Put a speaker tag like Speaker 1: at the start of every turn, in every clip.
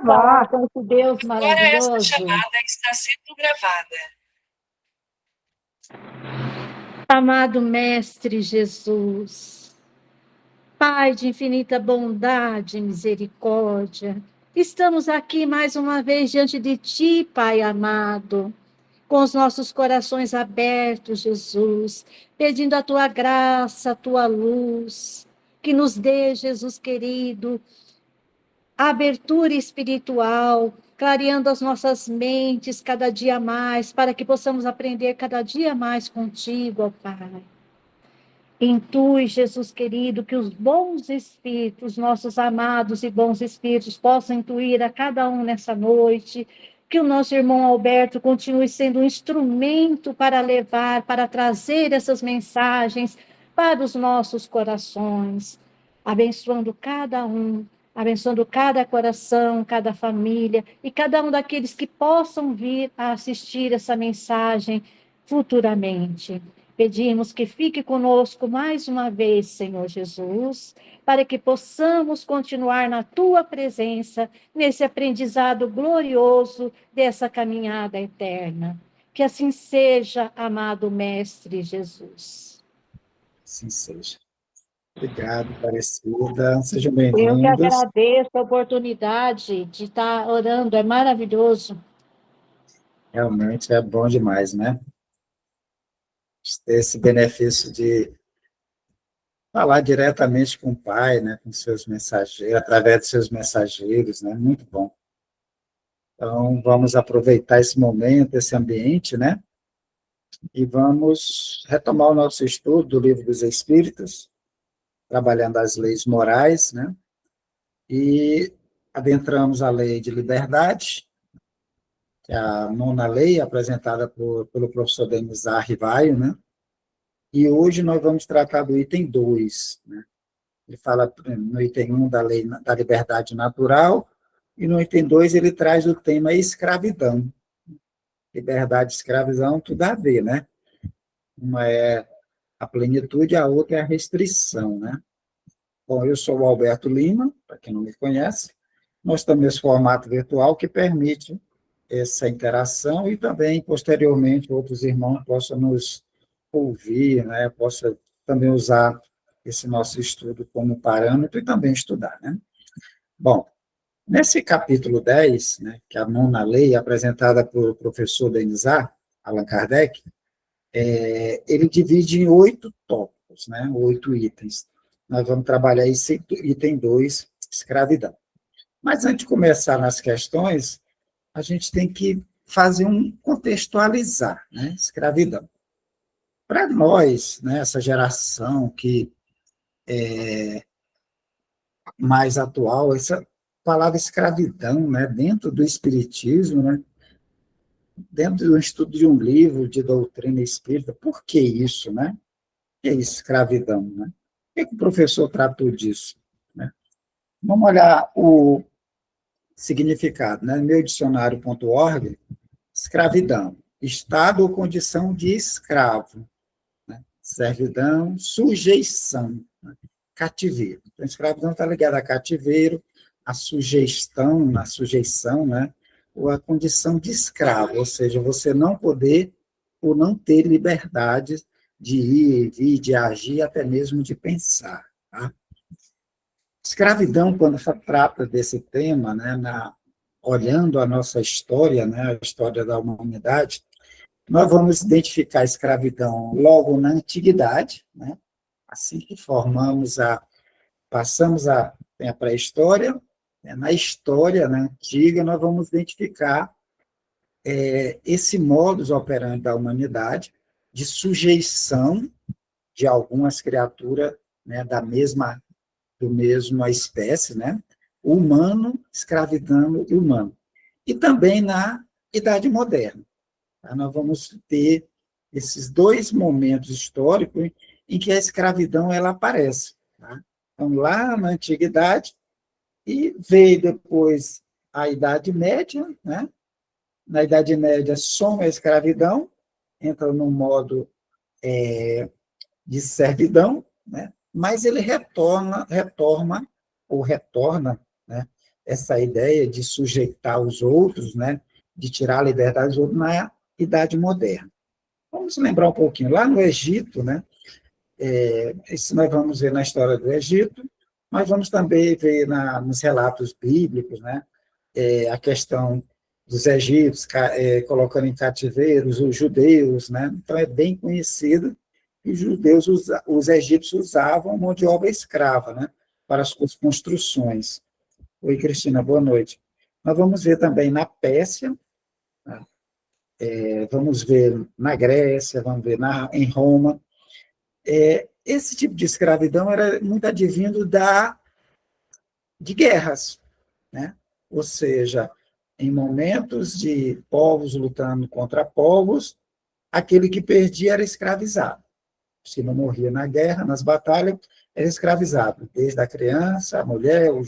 Speaker 1: falar com esse Deus
Speaker 2: Agora esta
Speaker 1: maravilhoso.
Speaker 2: chamada está sendo gravada.
Speaker 1: Amado Mestre Jesus, Pai de infinita bondade e misericórdia, estamos aqui mais uma vez diante de Ti, Pai amado, com os nossos corações abertos, Jesus, pedindo a Tua graça, a Tua luz, que nos dê, Jesus querido, a abertura espiritual, clareando as nossas mentes cada dia mais, para que possamos aprender cada dia mais contigo, ó Pai. Intui, Jesus querido, que os bons espíritos, nossos amados e bons espíritos, possam intuir a cada um nessa noite, que o nosso irmão Alberto continue sendo um instrumento para levar, para trazer essas mensagens para os nossos corações, abençoando cada um, abençoando cada coração, cada família e cada um daqueles que possam vir a assistir essa mensagem futuramente. Pedimos que fique conosco mais uma vez, Senhor Jesus, para que possamos continuar na Tua presença, nesse aprendizado glorioso dessa caminhada eterna. Que assim seja, amado Mestre Jesus.
Speaker 3: Assim seja. Obrigado, Aparecida. Sejam
Speaker 1: Eu que
Speaker 3: bem-vindos.
Speaker 1: agradeço a oportunidade de estar orando, é maravilhoso.
Speaker 3: Realmente é bom demais, né? Ter esse benefício de falar diretamente com o Pai, né? Com seus mensageiros, através de seus mensageiros, né? Muito bom. Então, vamos aproveitar esse momento, esse ambiente, né? E vamos retomar o nosso estudo do Livro dos Espíritos, trabalhando as leis morais, né? E adentramos a lei de liberdade, que é a nona lei, apresentada pelo professor Denizar Rivaio, né? E hoje nós vamos tratar do item 2, né? Ele fala no item 1 da lei da liberdade natural, e no item 2 ele traz o tema escravidão. Liberdade e escravidão, tudo a ver, né? Uma é a plenitude, a outra é a restrição, né? Bom, eu sou o Alberto Lima, para quem não me conhece. Nós temos esse formato virtual que permite essa interação e também, posteriormente, outros irmãos possam nos ouvir, né? Possam também usar esse nosso estudo como parâmetro e também estudar, né? Bom, nesse capítulo 10, né, que é a nona lei, apresentada pelo professor Denizar, Allan Kardec, ele divide em 8 tópicos, né, 8 itens. Nós vamos trabalhar esse item 2, escravidão. Mas antes de começar nas questões, a gente tem que fazer um contextualizar, né, escravidão. Para nós, né, essa geração que é mais atual, essa palavra escravidão, né, dentro do espiritismo, né, dentro do estudo de um livro de doutrina espírita, por que isso, né? O que é escravidão, né? Por que o professor tratou disso, né? Vamos olhar o significado, né? No meu dicionário.org, escravidão, estado ou condição de escravo, né? Servidão, sujeição, né? Cativeiro. Então, escravidão está ligada a cativeiro, a sujeição, né? Ou a condição de escravo, ou seja, você não poder ou não ter liberdade de ir e vir, de agir, até mesmo de pensar. Tá? Escravidão, quando se trata desse tema, né, olhando a nossa história, né, a história da humanidade, nós vamos identificar a escravidão logo na antiguidade, né, assim que passamos a pré-história, né, na história, na antiga, nós vamos identificar esse modus operandi da humanidade de sujeição de algumas criaturas, né, do mesma espécie, né, o humano escravizando o humano. E também na Idade Moderna. Tá? Nós vamos ter esses 2 momentos históricos em que a escravidão ela aparece. Tá? Então, lá na Antiguidade, e veio depois a Idade Média, né? Na Idade Média, soma a escravidão, entra num modo de servidão, né? Mas ele retorna, né? essa ideia de sujeitar os outros, né, de tirar a liberdade dos outros na Idade Moderna. Vamos lembrar um pouquinho, lá no Egito, né, isso nós vamos ver na história do Egito, mas vamos também ver nos relatos bíblicos, né, a questão dos egípcios colocando em cativeiros os judeus, né, então é bem conhecido que os egípcios usavam mão de obra escrava, né, para as suas construções. Oi, Cristina, boa noite. Nós vamos ver também na Pérsia, né, vamos ver na Grécia, vamos ver em Roma. Esse tipo de escravidão era muito advindo de guerras, né? Ou seja, em momentos de povos lutando contra povos, aquele que perdia era escravizado. Se não morria na guerra, nas batalhas, era escravizado, desde a criança, a mulher, o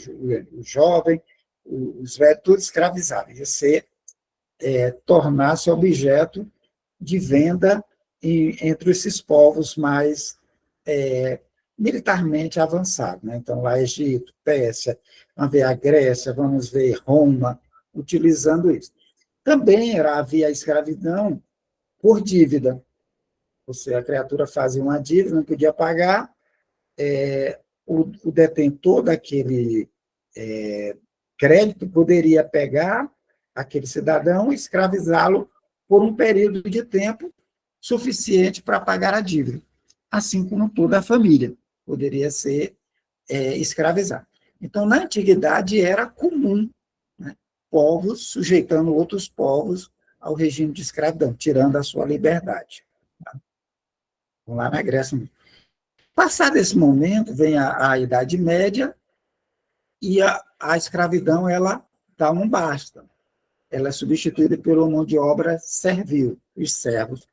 Speaker 3: jovem, os velhos, tudo escravizado. Ia ser, tornar-se objeto de venda entre esses povos mais militarmente avançados, né? Então, lá Egito, Pérsia, vamos ver a Grécia, vamos ver Roma, utilizando isso. Também havia a escravidão por dívida. Ou seja, a criatura fazia uma dívida, não podia pagar, o detentor daquele crédito poderia pegar aquele cidadão e escravizá-lo por um período de tempo suficiente para pagar a dívida, assim como toda a família poderia ser escravizada. Então, na antiguidade, era comum, né, povos sujeitando outros povos ao regime de escravidão, tirando a sua liberdade. Tá? Vamos lá na Grécia. Passado esse momento, vem a Idade Média, e a escravidão, ela dá um basta. Ela é substituída pela mão de obra servil, os servos.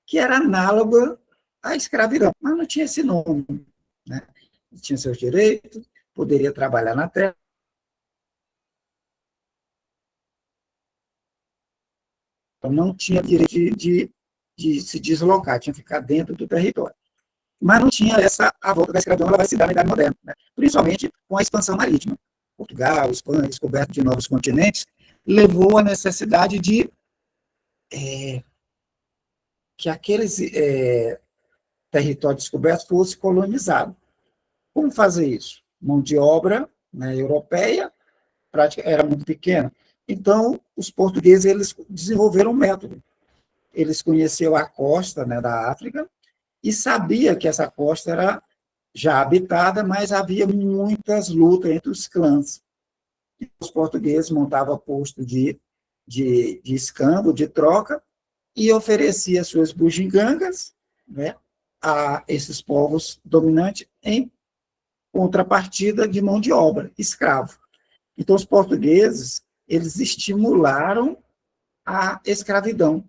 Speaker 3: Que era análoga à escravidão, mas não tinha esse nome, né? Tinha seus direitos, poderia trabalhar na terra, não tinha direito de se deslocar, tinha que ficar dentro do território. Mas não tinha a volta da escravidão, ela vai se dar na Idade Moderna, né? Principalmente com a expansão marítima. Portugal, Espanha, descoberta de novos continentes, levou à necessidade de que aqueles territórios descobertos fossem colonizados. Como fazer isso? Mão de obra, né, europeia, era muito pequena. Então, os portugueses eles desenvolveram um método. Eles conheciam a costa, né, da África e sabia que essa costa era já habitada, mas havia muitas lutas entre os clãs. E os portugueses montavam posto de escambo, de troca, e oferecia suas bugigangas, né, a esses povos dominantes em contrapartida de mão de obra, escravo. Então, os portugueses, eles estimularam a escravidão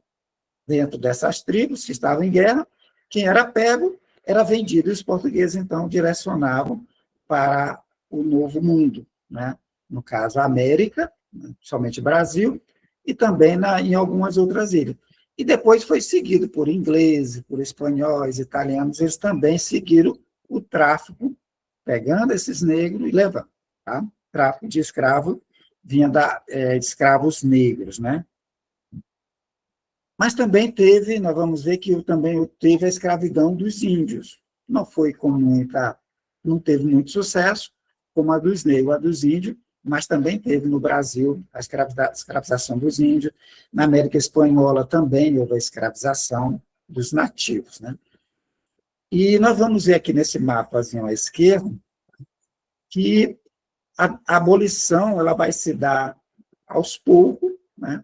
Speaker 3: dentro dessas tribos que estavam em guerra. Quem era pego era vendido, e os portugueses, então, direcionavam para o Novo Mundo, né? No caso, a América, somente Brasil, e também em algumas outras ilhas. E depois foi seguido por ingleses, por espanhóis, italianos, eles também seguiram o tráfico, pegando esses negros e levando. Tá? Tráfico de escravo vinha de escravos negros, né? Mas também nós vamos ver que também teve a escravidão dos índios. Não foi não teve muito sucesso, como a dos negros, a dos índios, mas também teve no Brasil a escravização dos índios. Na América Espanhola também houve a escravização dos nativos, né? E nós vamos ver aqui nesse mapazinho à esquerda que a abolição ela vai se dar aos poucos, né?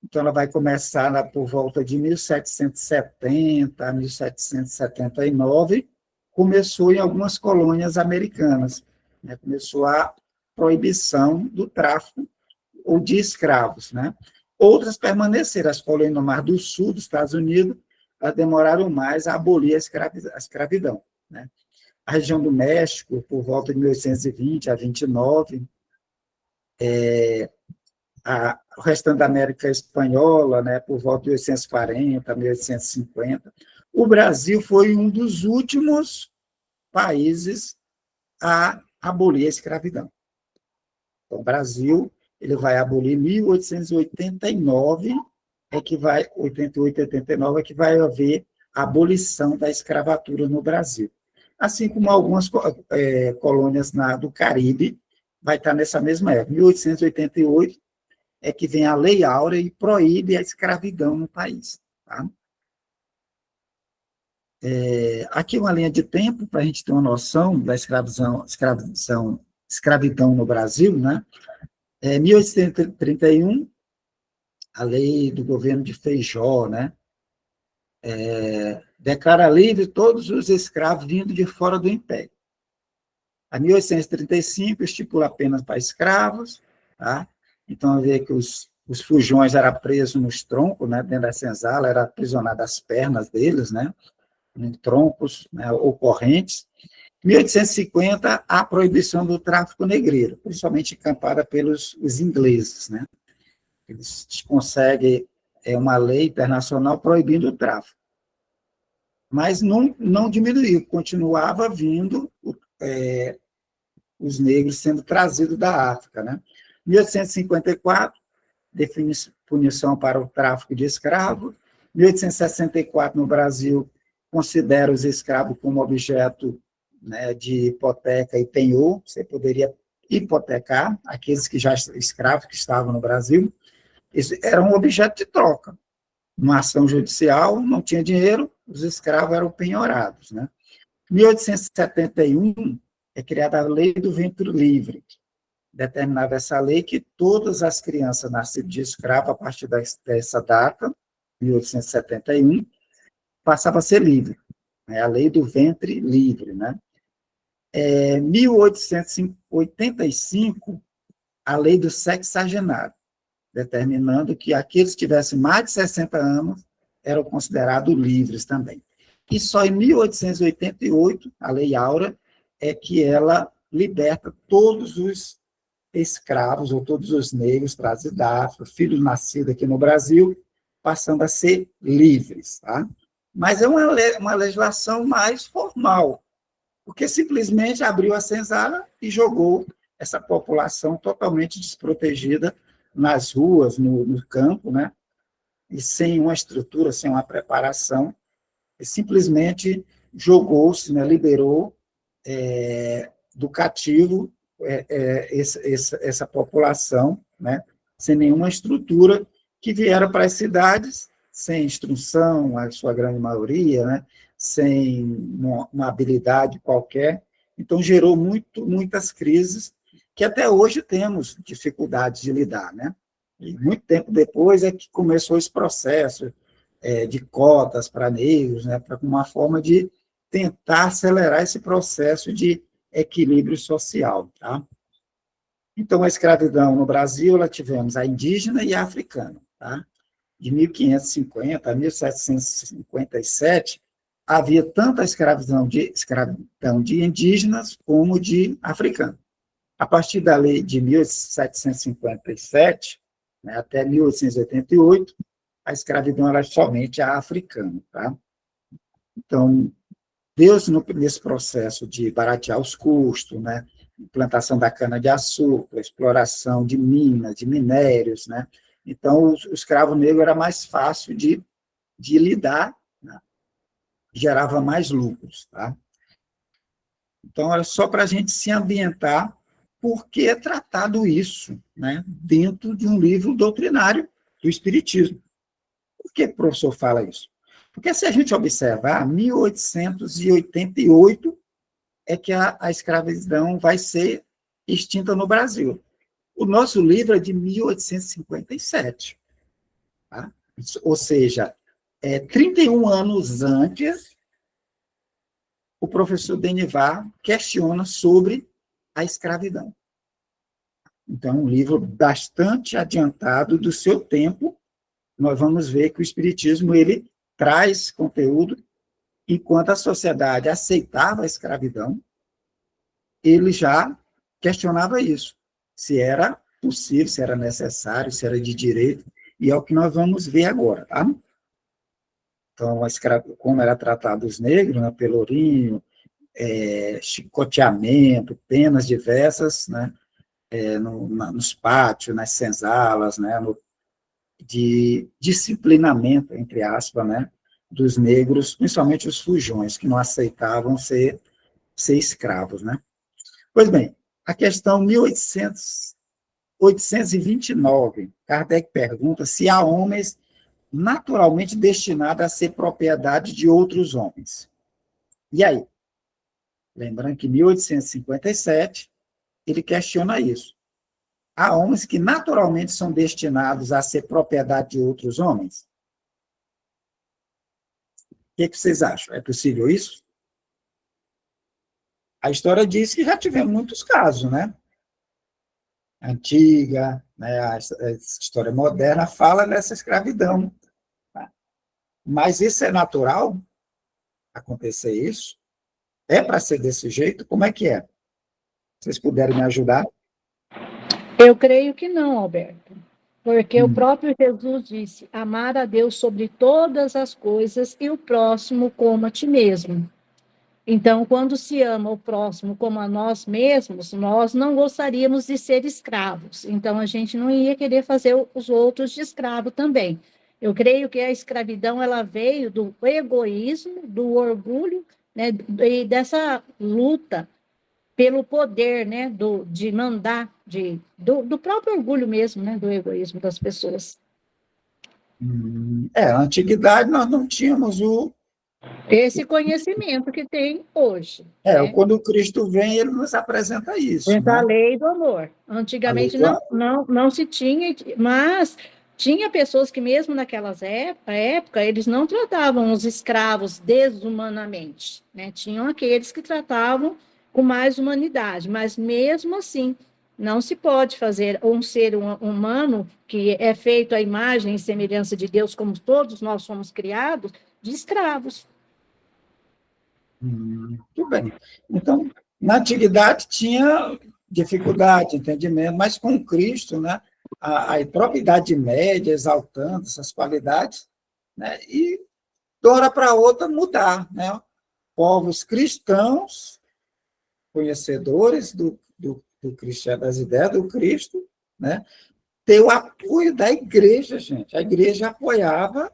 Speaker 3: Então, ela vai começar por volta de 1770 a 1779, começou em algumas colônias americanas, né? Começou a proibição do tráfico ou de escravos, né? Outras permaneceram, as colônias no Mar do Sul, dos Estados Unidos, elas demoraram mais a abolir a escravidão, né? A região do México, por volta de 1820 a 29, o restante da América Espanhola, né, por volta de 1840, 1850, O Brasil foi um dos últimos países a abolir a escravidão. Então, o Brasil ele vai abolir em 1889, 88, 89, é que vai haver a abolição da escravatura no Brasil. Assim como algumas colônias do Caribe, vai estar nessa mesma época. 1888 é que vem a Lei Áurea e proíbe a escravidão no país. Tá? Aqui uma linha de tempo, para a gente ter uma noção da escravidão no Brasil, né? 1831, a lei do governo de Feijó, né? Declara livre todos os escravos vindo de fora do Império. A 1835 estipula apenas para escravos, tá? Então, vê que os fujões eram presos nos troncos, né? Dentro da senzala, era aprisionado as pernas deles, né? Em troncos, né? Ou correntes. 1850, a proibição do tráfico negreiro, principalmente encampada pelos ingleses, né? Eles conseguem uma lei internacional proibindo o tráfico. Mas não diminuiu, continuava vindo os negros sendo trazidos da África, né? 1854, define punição para o tráfico de escravos. 1864, no Brasil, considera os escravos como objeto, né, de hipoteca e penhor. Você poderia hipotecar aqueles que já escravos que estavam no Brasil. Isso era um objeto de troca. Numa ação judicial, não tinha dinheiro, os escravos eram penhorados, né? Em 1871, é criada a Lei do Ventre Livre. Determinava essa lei que todas as crianças nascidas de escravo, a partir dessa data, 1871, passavam a ser livre. É a Lei do Ventre Livre, né? 1885, a Lei do Sexagenário, determinando que aqueles que tivessem mais de 60 anos eram considerados livres também. E só em 1888, a Lei Áurea, é que ela liberta todos os escravos, ou todos os negros trazidos da África, filhos nascidos aqui no Brasil, passando a ser livres. Tá? Mas é uma legislação mais formal, porque simplesmente abriu a senzala e jogou essa população totalmente desprotegida nas ruas, no campo, né? E sem uma estrutura, sem uma preparação, e simplesmente jogou-se, né? Liberou do cativo essa população, né? Sem nenhuma estrutura, que vieram para as cidades sem instrução, a sua grande maioria, né? Sem uma habilidade qualquer. Então, gerou muitas crises que até hoje temos dificuldade de lidar, né? E muito tempo depois é que começou esse processo de cotas para negros, né? Para uma forma de tentar acelerar esse processo de equilíbrio social, tá? Então, a escravidão no Brasil, ela tivemos a indígena e a africana, tá? De 1550 a 1757, havia tanto a escravidão de indígenas como de africanos. A partir da lei de 1757, né, até 1888, a escravidão era somente a africana. Tá? Então, Deus, nesse processo de baratear os custos, né, implantação da cana-de-açúcar, exploração de minas, de minérios, né, então o escravo negro era mais fácil de lidar, né, gerava mais lucros. Tá? Então, era só para a gente se ambientar por que é tratado isso, né, dentro de um livro doutrinário do Espiritismo. Por que o professor fala isso? Porque se a gente observar, 1888 é que a escravidão vai ser extinta no Brasil. O nosso livro é de 1857. Tá? Ou seja, 31 anos antes, o professor Denivar questiona sobre a escravidão. Então, um livro bastante adiantado do seu tempo. Nós vamos ver que o Espiritismo ele traz conteúdo, enquanto a sociedade aceitava a escravidão, ele já questionava isso, se era possível, se era necessário, se era de direito, e é o que nós vamos ver agora. Tá? Então, como era tratado os negros, né, pelourinho, chicoteamento, penas diversas, né, nos pátios, nas senzalas, né, de disciplinamento, entre aspas, né, dos negros, principalmente os fujões, que não aceitavam ser escravos, né? Pois bem, a questão 829, Kardec pergunta se há homens naturalmente destinados a ser propriedade de outros homens. E aí? Lembrando que em 1857, ele questiona isso. Há homens que naturalmente são destinados a ser propriedade de outros homens? O que vocês acham? É possível isso? A história diz que já tivemos muitos casos, né? A antiga, né? A história moderna fala dessa escravidão. Tá? Mas isso é natural? Acontecer isso? É para ser desse jeito? Como é que é? Vocês puderem me ajudar?
Speaker 1: Eu creio que não, Alberto, porque o próprio Jesus disse: amar a Deus sobre todas as coisas e o próximo como a ti mesmo. Então, quando se ama o próximo como a nós mesmos, nós não gostaríamos de ser escravos. Então, a gente não ia querer fazer os outros de escravo também. Eu creio que a escravidão ela veio do egoísmo, do orgulho, né, e dessa luta pelo poder, né, de mandar, do próprio orgulho mesmo, né, do egoísmo das pessoas.
Speaker 3: Na antiguidade nós não tínhamos
Speaker 1: Esse conhecimento que tem hoje. Né?
Speaker 3: Quando Cristo vem, ele nos apresenta isso,
Speaker 1: A
Speaker 3: né?
Speaker 1: lei do amor. Antigamente não se tinha, mas tinha pessoas que, mesmo naquelas época, eles não tratavam os escravos desumanamente. Né? Tinham aqueles que tratavam com mais humanidade, mas mesmo assim, não se pode fazer um ser humano que é feito à imagem e semelhança de Deus, como todos nós somos criados, de escravos.
Speaker 3: Muito bem. Então, na antiguidade tinha dificuldade, entendimento, mas com Cristo, né, a própria Idade Média exaltando essas qualidades, né, e de uma hora para outra mudar, né? Povos cristãos, conhecedores do cristiano, das ideias do Cristo, né, ter o apoio da igreja, gente. A igreja apoiava,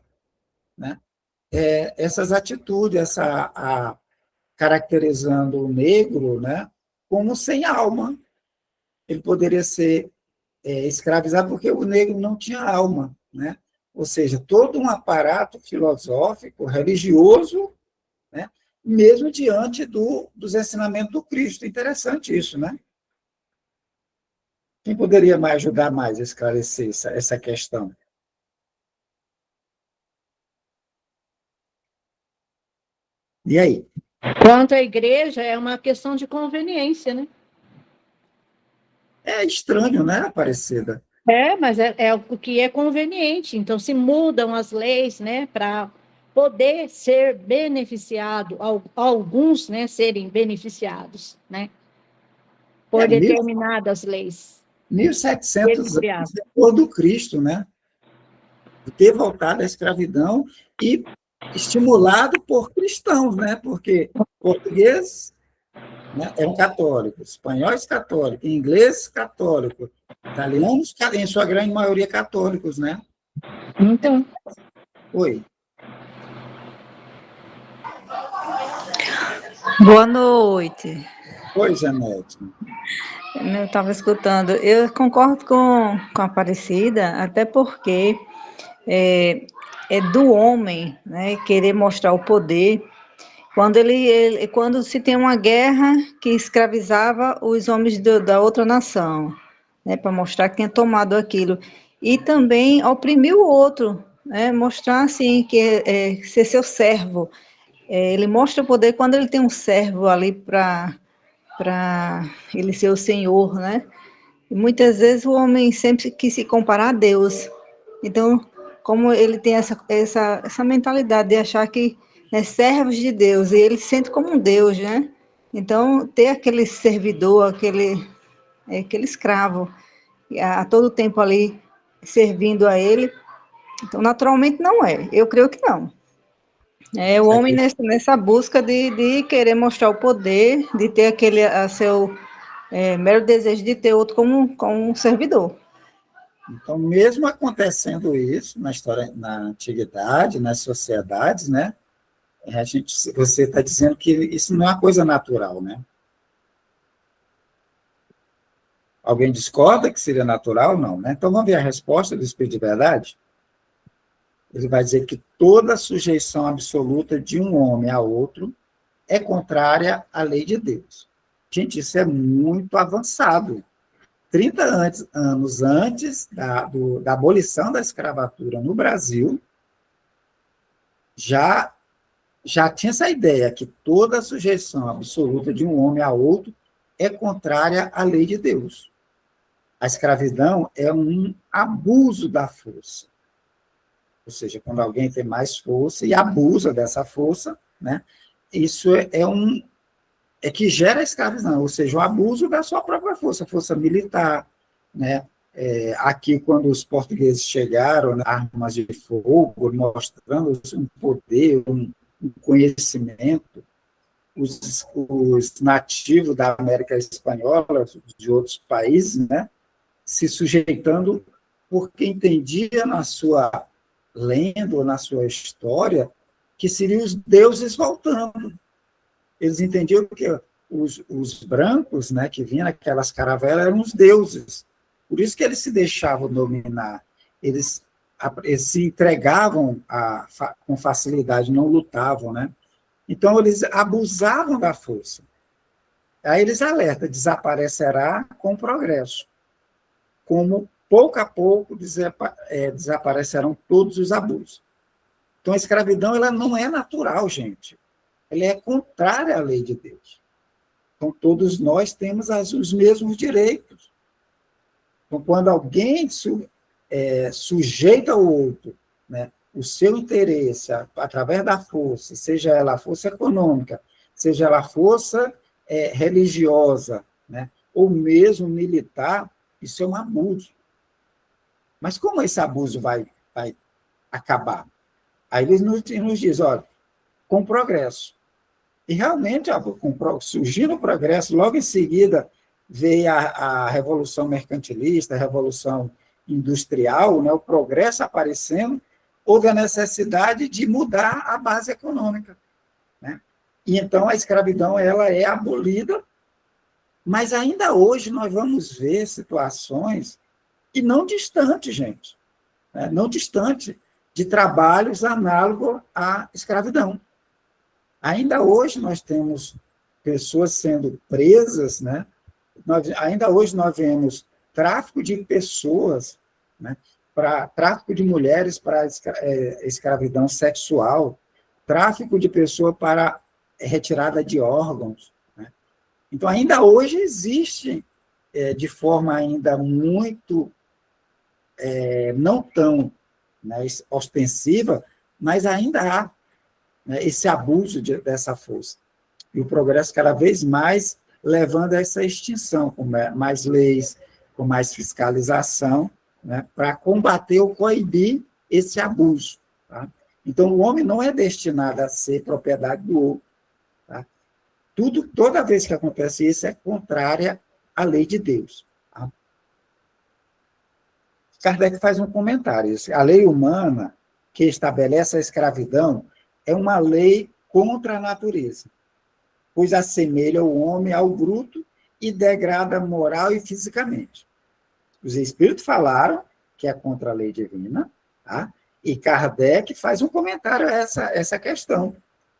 Speaker 3: né, essas atitudes, caracterizando o negro, né, como sem alma. Ele poderia ser escravizado porque o negro não tinha alma, né? Ou seja, todo um aparato filosófico, religioso, né, mesmo diante dos ensinamentos do Cristo. Interessante isso, né? Quem poderia mais ajudar mais a esclarecer essa questão? E aí?
Speaker 1: Quanto à igreja, é uma questão de conveniência, né?
Speaker 3: É estranho, né, Aparecida?
Speaker 1: Mas é o que é conveniente. Então, se mudam as leis, né, para poder ser beneficiado, alguns, né, serem beneficiados, né, por determinadas leis.
Speaker 3: 1.700 anos depois do Cristo, né? De ter voltado à escravidão e estimulado por cristãos, né? Porque portugueses, né, eram católicos, espanhóis católicos, ingleses católicos, italianos, em sua grande maioria católicos, né?
Speaker 1: Então.
Speaker 3: Oi.
Speaker 4: Boa noite.
Speaker 3: Oi, Janete.
Speaker 4: Eu estava escutando. Eu concordo com a Aparecida, até porque é do homem, né, querer mostrar o poder. Quando se tem uma guerra que escravizava os homens da outra nação, né, para mostrar que tinha tomado aquilo. E também oprimir o outro, né, mostrar assim que ser seu servo. Ele mostra o poder quando ele tem um servo ali para ele ser o Senhor, né? E muitas vezes o homem sempre quis se comparar a Deus. Então, como ele tem essa mentalidade de achar que é servos de Deus, e ele se sente como um Deus, né? Então, ter aquele servidor, aquele escravo, a todo tempo ali servindo a ele, então, naturalmente não é. Eu creio que não. É o homem nessa busca de querer mostrar o poder, de ter aquele seu mero desejo de ter outro como um servidor.
Speaker 3: Então, mesmo acontecendo isso na história, na antiguidade, nas sociedades, né? Você está dizendo que isso não é uma coisa natural, né? Alguém discorda que seria natural? Não, né? Então, vamos ver a resposta do Espírito de Verdade? Ele vai dizer que toda sujeição absoluta de um homem a outro é contrária à lei de Deus. Gente, isso é muito avançado. 30 anos antes da abolição da escravatura no Brasil, já tinha essa ideia que toda sujeição absoluta de um homem a outro é contrária à lei de Deus. A escravidão é um abuso da força. Ou seja, quando alguém tem mais força e abusa dessa força, né, isso é que gera a escravidão, ou seja, o abuso da sua própria força militar, né? Aqui, quando os portugueses chegaram, né, armas de fogo, mostrando um poder, um conhecimento, os nativos da América Espanhola, de outros países, né, se sujeitando porque entendia na sua lenda ou na sua história que seriam os deuses voltando. Eles entendiam que os brancos, né, que vinham naquelas caravelas eram os deuses. Por isso que eles se deixavam dominar. Eles se entregavam com facilidade, não lutavam, né? Então, eles abusavam da força. Aí eles alertam, desaparecerá com o progresso. Como, pouco a pouco, desaparecerão todos os abusos. Então, a escravidão ela não é natural, gente. Ela é contrária à lei de Deus. Então, todos nós temos os mesmos direitos. Então, quando alguém sujeita ao outro, né, o seu interesse através da força, seja ela a força econômica, seja ela a força religiosa, né, ou mesmo militar, isso é um abuso. Mas como esse abuso vai acabar? Aí eles nos dizem, olha, com progresso. E realmente, surgindo o progresso, logo em seguida veio a Revolução Mercantilista, a Revolução Industrial, né, o progresso aparecendo, houve a necessidade de mudar a base econômica, né? E então a escravidão ela é abolida, mas ainda hoje nós vamos ver situações, e não distante, gente, né, não distante de trabalhos análogos à escravidão. Ainda hoje nós temos pessoas sendo presas, né? Ainda hoje nós vemos tráfico de pessoas, né? Tráfico de mulheres para escravidão sexual, tráfico de pessoas para retirada de órgãos, né? Então, ainda hoje existe, de forma ainda muito não tão, né, ostensiva, mas ainda há, né, esse abuso dessa força. E o progresso cada vez mais levando a essa extinção, com mais leis, com mais fiscalização, né, para combater ou coibir esse abuso. Tá? Então, o homem não é destinado a ser propriedade do outro. Tá? Toda vez que acontece isso, é contrária à lei de Deus. Tá? Kardec faz um comentário. A lei humana que estabelece a escravidão é uma lei contra a natureza, pois assemelha o homem ao bruto e degrada moral e fisicamente. Os espíritos falaram que é contra a lei divina, tá? E Kardec faz um comentário a essa questão,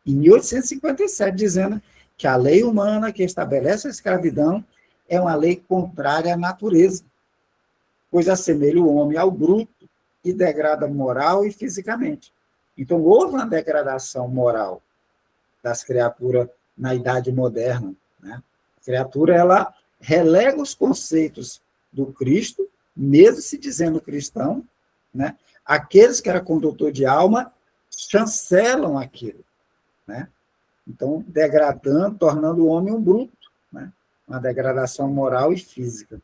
Speaker 3: em 1857, dizendo que a lei humana que estabelece a escravidão é uma lei contrária à natureza, pois assemelha o homem ao bruto e degrada moral e fisicamente. Então, houve uma degradação moral das criaturas na Idade Moderna. Né? A criatura ela relega os conceitos do Cristo, mesmo se dizendo cristão, né? Aqueles que eram condutor de alma chancelam aquilo. Né? Então, degradando, tornando o homem um bruto, né? Uma degradação moral e física.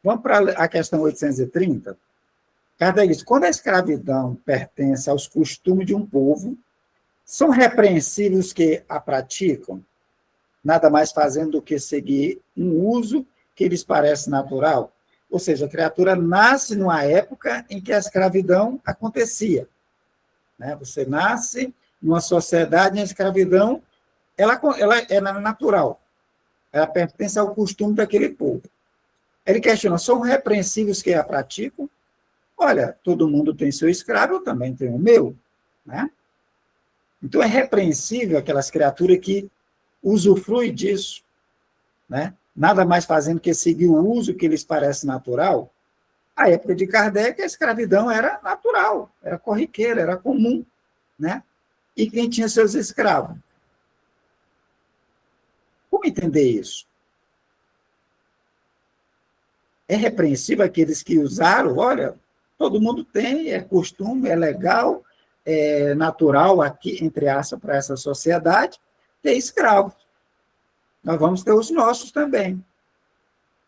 Speaker 3: Vamos para a questão 830? Kardec diz, quando a escravidão pertence aos costumes de um povo, São repreensíveis que a praticam, nada mais fazendo do que seguir um uso que lhes parece natural. Ou seja, a criatura nasce numa época em que a escravidão acontecia. Né? Você nasce numa sociedade em que a escravidão ela é natural. Ela pertence ao costume daquele povo. Ele questiona, são repreensíveis que a praticam? Olha, todo mundo tem seu escravo, eu também tenho o meu. Né? Então, é repreensível aquelas criaturas que usufruem disso. Né? Nada mais fazendo que seguir o uso que lhes parece natural. A época de Kardec, a escravidão era natural, era corriqueira, era comum. Né? E quem tinha seus escravos? Como entender isso? É repreensível aqueles que usaram, olha, todo mundo tem, é costume, é legal, é natural aqui, entre aspas, para essa sociedade, ter escravos. Nós vamos ter os nossos também.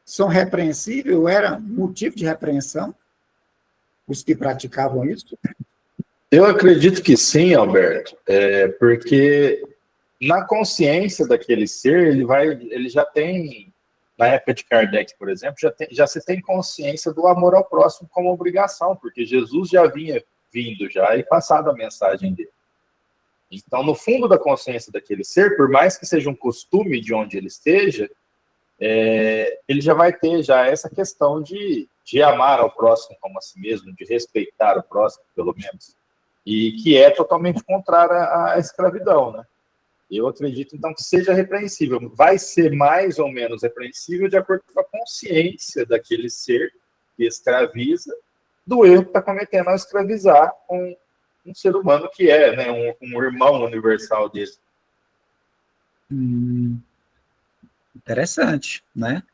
Speaker 3: São repreensíveis, era motivo de repreensão, os que praticavam isso?
Speaker 5: Eu acredito que sim, Alberto, porque na consciência daquele ser, ele já tem, na época de Kardec, por exemplo, já se tem consciência do amor ao próximo como obrigação, porque Jesus já vinha vindo já e passado a mensagem dele. Então, no fundo da consciência daquele ser, por mais que seja um costume de onde ele esteja, ele já vai ter já essa questão de amar ao próximo como a si mesmo, de respeitar o próximo, pelo menos, e que é totalmente contrária à escravidão, né? Eu acredito, então, que seja repreensível. Vai ser mais ou menos repreensível de acordo com a consciência daquele ser que escraviza, do erro que está cometendo ao escravizar um ser humano que é, né, um irmão universal dele.
Speaker 3: Interessante, né?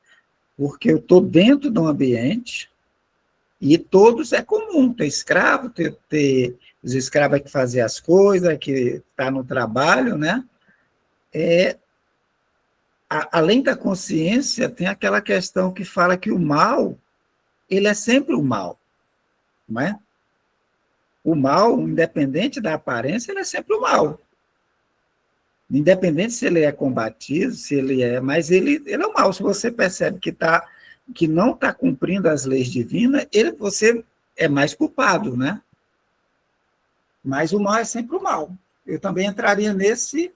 Speaker 3: Porque eu estou dentro de um ambiente e todos é comum ter escravo, ter os escravos que fazem as coisas, que está no trabalho, né? Além da consciência, tem aquela questão que fala que o mal, ele é sempre o mal, não é? O mal, independente da aparência, ele é sempre o mal. Independente se ele é combatido, se ele é... Mas ele é o mal. Se você percebe que não está cumprindo as leis divinas, você é mais culpado, né? Mas o mal é sempre o mal. Eu também entraria nesse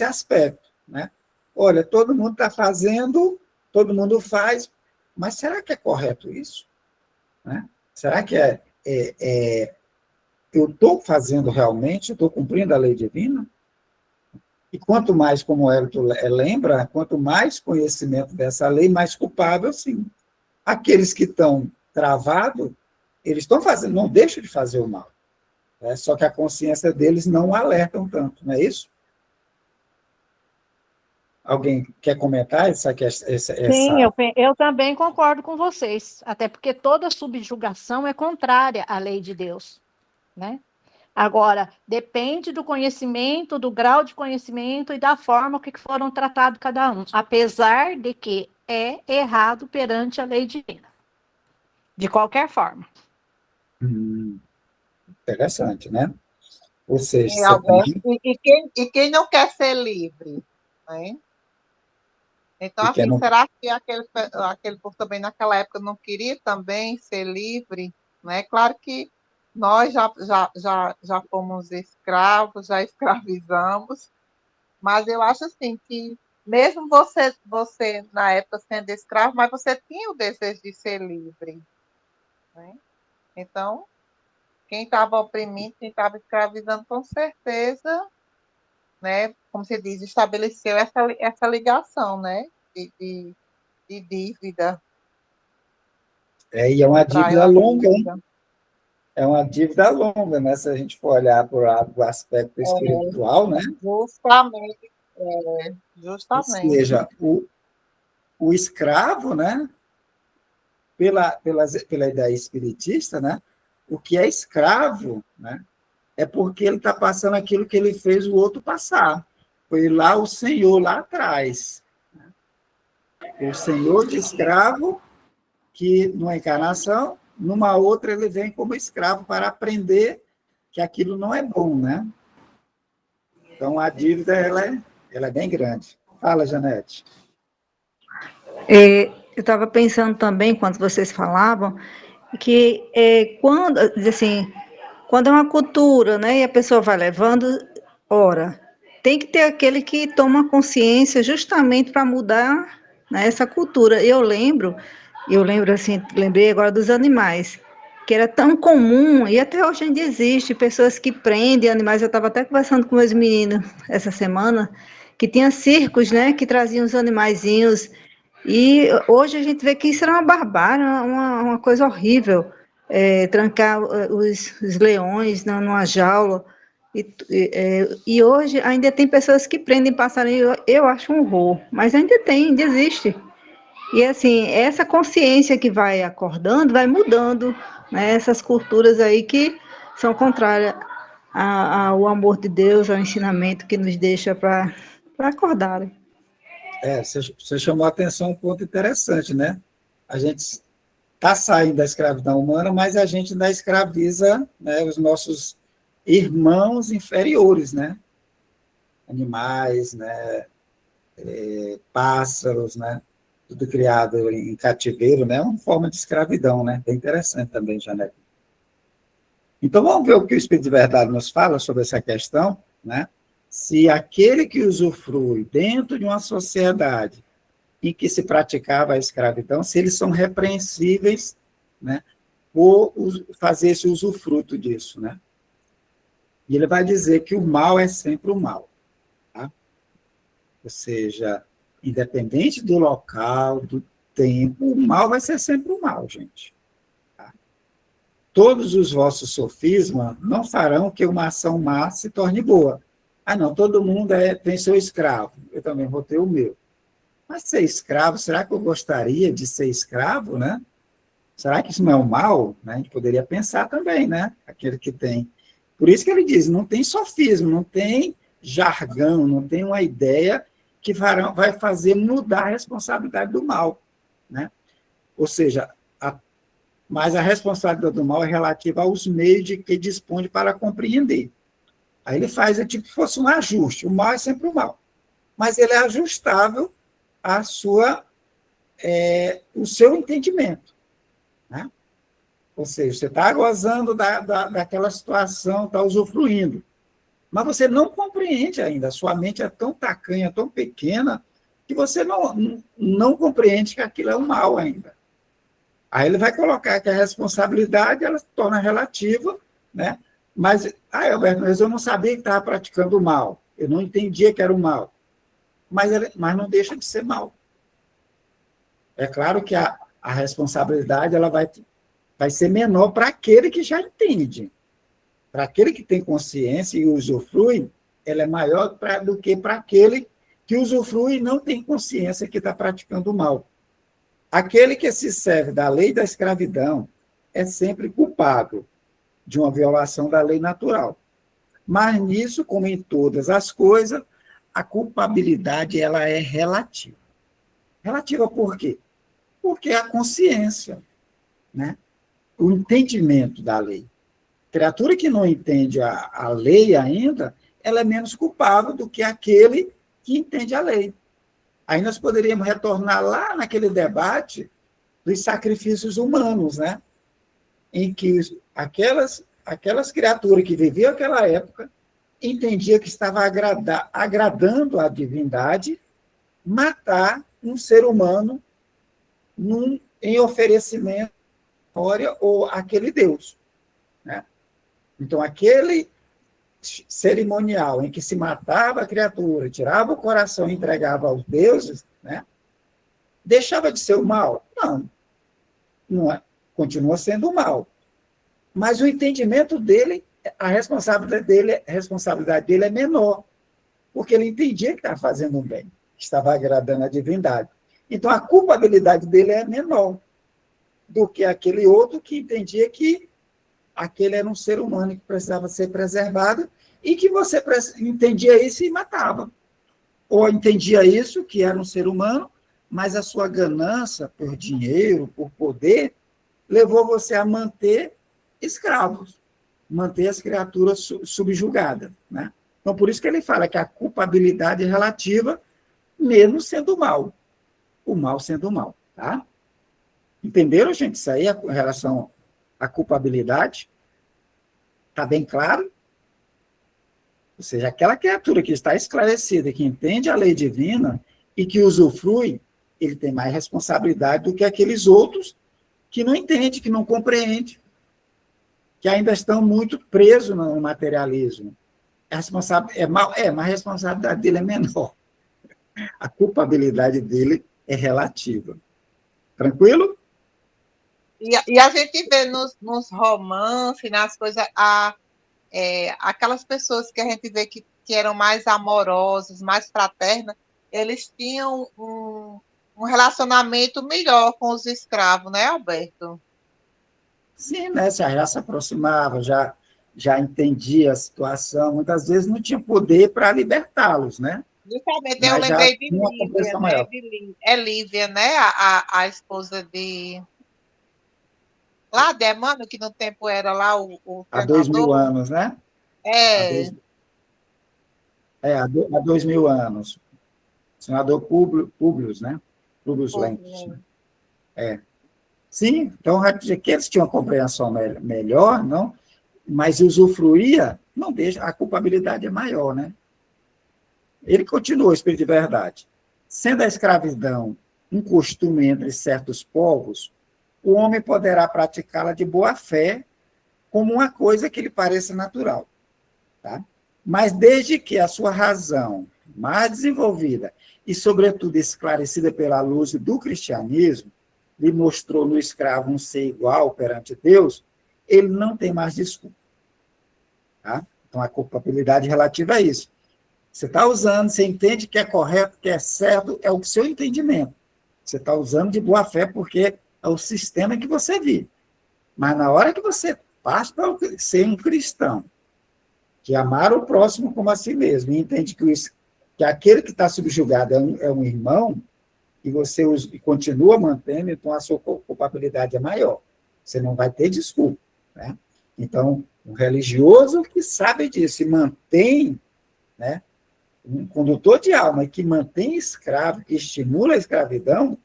Speaker 3: aspecto, né? Olha, todo mundo está fazendo, todo mundo faz, mas será que é correto isso? Né? Será que eu estou fazendo realmente, estou cumprindo a lei divina? E quanto mais, como o Hélio lembra, quanto mais conhecimento dessa lei, mais culpável, sim. Aqueles que estão travados, eles estão fazendo, não deixam de fazer o mal. Só que a consciência deles não alertam tanto, não é isso? Alguém quer comentar essa?
Speaker 1: Sim, eu também concordo com vocês, até porque toda subjugação é contrária à lei de Deus, né? Agora, depende do conhecimento, do grau de conhecimento e da forma que foram tratados cada um, apesar de que é errado perante a lei divina, de qualquer forma.
Speaker 3: Interessante, né? Ou seja,
Speaker 6: e quem não quer ser livre, né? Então, assim,
Speaker 3: não...
Speaker 6: será que aquele povo também naquela época não queria também ser livre? Né? Claro que nós já fomos escravos, já escravizamos, mas eu acho assim que mesmo você na época sendo escravo, mas você tinha o desejo de ser livre. Né? Então, quem estava oprimindo, quem estava escravizando, com certeza, né, como se diz, estabeleceu essa ligação, né, de dívida.
Speaker 3: E é uma dívida longa, hein? É uma dívida longa, né? Se a gente for olhar para o aspecto espiritual, né?
Speaker 6: Justamente.
Speaker 3: Ou seja, o escravo, né? Pela ideia espiritista, né? O que é escravo, né? É porque ele está passando aquilo que ele fez o outro passar. Foi lá o senhor, lá atrás. O senhor de escravo, que numa encarnação, numa outra ele vem como escravo para aprender que aquilo não é bom, né? Então, a dívida, ela é bem grande. Fala, Janete.
Speaker 4: Eu estava pensando também, quando vocês falavam, que quando, assim, quando é uma cultura, né, e a pessoa vai levando, ora, tem que ter aquele que toma consciência justamente para mudar, né, essa cultura. Eu lembro assim, lembrei agora dos animais, que era tão comum, e até hoje ainda existe, pessoas que prendem animais. Eu estava até conversando com meus meninos essa semana, que tinha circos, né, que traziam os animaizinhos, e hoje a gente vê que isso era uma barbárie, uma coisa horrível, trancar os leões numa jaula. E hoje ainda tem pessoas que prendem passarinho, eu acho um horror, mas ainda tem, ainda existe. E assim, essa consciência que vai acordando, vai mudando, né, essas culturas aí que são contrárias ao amor de Deus, ao ensinamento que nos deixa para acordar.
Speaker 3: Você chamou a atenção um ponto interessante, né? A gente está saindo da escravidão humana, mas a gente ainda escraviza, né, os nossos irmãos inferiores, né? Animais, né? Pássaros, né? Tudo criado em cativeiro, né? Uma forma de escravidão, né? Bem interessante também, Janete. Então, vamos ver o que o Espírito de Verdade nos fala sobre essa questão, né? Se aquele que usufrui dentro de uma sociedade em que se praticava a escravidão, se eles são repreensíveis, né, por fazer esse usufruto disso, né? E ele vai dizer que o mal é sempre o mal, tá? Ou seja, independente do local, do tempo, o mal vai ser sempre o mal, gente. Tá? Todos os vossos sofismas não farão que uma ação má se torne boa. Ah, não, todo mundo tem seu escravo, eu também vou ter o meu. Mas ser escravo, será que eu gostaria de ser escravo, né? Será que isso não é o mal? Né? A gente poderia pensar também, né? Aquele que tem. Por isso que ele diz, não tem sofismo, não tem jargão, não tem uma ideia que vai fazer mudar a responsabilidade do mal, né? Ou seja, mas a responsabilidade do mal é relativa aos meios de que dispõe para compreender. Aí ele faz tipo que fosse um ajuste. O mal é sempre o mal. Mas ele é ajustável o seu entendimento. Né? Ou seja, você está gozando daquela situação, está usufruindo. Mas você não compreende ainda. A sua mente é tão tacanha, tão pequena, que você não compreende que aquilo é um mal ainda. Aí ele vai colocar que a responsabilidade ela se torna relativa, né? Mas, Alberto, mas eu não sabia que estava praticando o mal. Eu não entendia que era o mal. Mas não deixa de ser mal. É claro que a responsabilidade ela vai ser menor para aquele que já entende. Para aquele que tem consciência e usufrui, ela é maior do que para aquele que usufrui e não tem consciência que está praticando o mal. Aquele que se serve da lei da escravidão é sempre culpado de uma violação da lei natural. Mas nisso, como em todas as coisas, a culpabilidade ela é relativa. Relativa por quê? Porque é a consciência, né? O entendimento da lei. Criatura que não entende a lei ainda, ela é menos culpável do que aquele que entende a lei. Aí nós poderíamos retornar lá naquele debate dos sacrifícios humanos, né? Em que aquelas criaturas que viviam naquela época entendiam que estava agradando a divindade matar um ser humano em oferecimento ou aquele Deus. Né? Então, aquele cerimonial em que se matava a criatura, tirava o coração e entregava aos deuses, né? Deixava de ser o mal? Não é. Continua sendo o mal. Mas o entendimento dele, a responsabilidade dele é menor, porque ele entendia que estava fazendo um bem, que estava agradando a divindade. Então, a culpabilidade dele é menor do que aquele outro que entendia que aquele era um ser humano que precisava ser preservado e que você entendia isso e matava. Ou entendia isso, que era um ser humano, mas a sua ganância por dinheiro, por poder, levou você a manter escravos. manter as criaturas subjugadas, né? Então, por isso que ele fala que a culpabilidade é relativa, mesmo sendo mal. O mal sendo mal, tá? Entenderam, gente? Isso aí em relação à culpabilidade? Está bem claro? Ou seja, aquela criatura que está esclarecida, que entende a lei divina e que usufrui, ele tem mais responsabilidade do que aqueles outros que não entendem, que não compreendem, que ainda estão muito presos no materialismo. Mas a responsabilidade dele é menor. A culpabilidade dele é relativa. Tranquilo?
Speaker 6: E a gente vê nos romances, nas coisas, aquelas pessoas que a gente vê que eram mais amorosas, mais fraternas, eles tinham um relacionamento melhor com os escravos, né, Alberto?
Speaker 3: Sim, né? Já se aproximava, já entendia a situação, muitas vezes não tinha poder para libertá-los, né?
Speaker 6: Justamente, eu
Speaker 3: Mas já
Speaker 6: lembrei de
Speaker 3: tinha uma
Speaker 6: Lívia,
Speaker 3: compreensão
Speaker 6: né?
Speaker 3: maior.
Speaker 6: É Lívia, né? A esposa de... Lá de Emmanuel, que no tempo era lá o
Speaker 3: Há 2000
Speaker 6: senador.
Speaker 3: anos, né? Há
Speaker 6: É,
Speaker 3: 2000, há 2000 anos. Senador Públio, né? Públio Lentz. Né? Sim, então vai dizer que eles tinham uma compreensão melhor, não? Mas usufruía, não deixa, a culpabilidade é maior, né? Ele continua, o Espírito de Verdade. Sendo a escravidão um costume entre certos povos, o homem poderá praticá-la de boa fé, como uma coisa que lhe pareça natural. Tá? Mas desde que a sua razão mais desenvolvida e, sobretudo, esclarecida pela luz do cristianismo, lhe mostrou no escravo um ser igual perante Deus, ele não tem mais desculpa. Tá? Então, a culpabilidade relativa a isso. Você está usando, você entende que é correto, que é certo, é o seu entendimento. Você está usando de boa fé porque é o sistema que você vive. Mas na hora que você passa para ser um cristão, que amar o próximo como a si mesmo, e entende que aquele que está subjugado é um irmão, e você continua mantendo, então a sua culpabilidade é maior. Você não vai ter desculpa. Né? Então, um religioso que sabe disso e mantém, né, um condutor de alma que mantém escravo, que estimula a escravidão,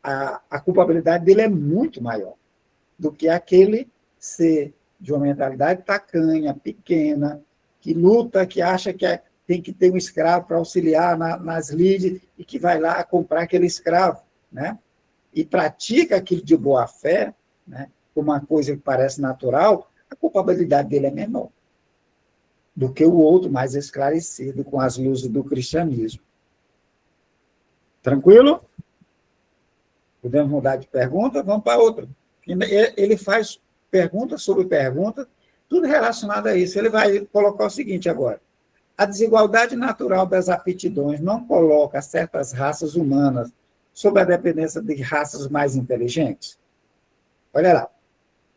Speaker 3: a culpabilidade dele é muito maior do que aquele ser de uma mentalidade tacanha, pequena, que luta, que acha que tem que ter um escravo para auxiliar nas lides e que vai lá comprar aquele escravo, né? E pratica aquilo de boa fé, né? Como uma coisa que parece natural, a culpabilidade dele é menor do que o outro mais esclarecido com as luzes do cristianismo. Tranquilo? Podemos mudar de pergunta? Vamos para outra. Ele faz pergunta sobre pergunta, tudo relacionado a isso. Ele vai colocar o seguinte agora. A desigualdade natural das aptidões não coloca certas raças humanas sob a dependência de raças mais inteligentes? Olha lá.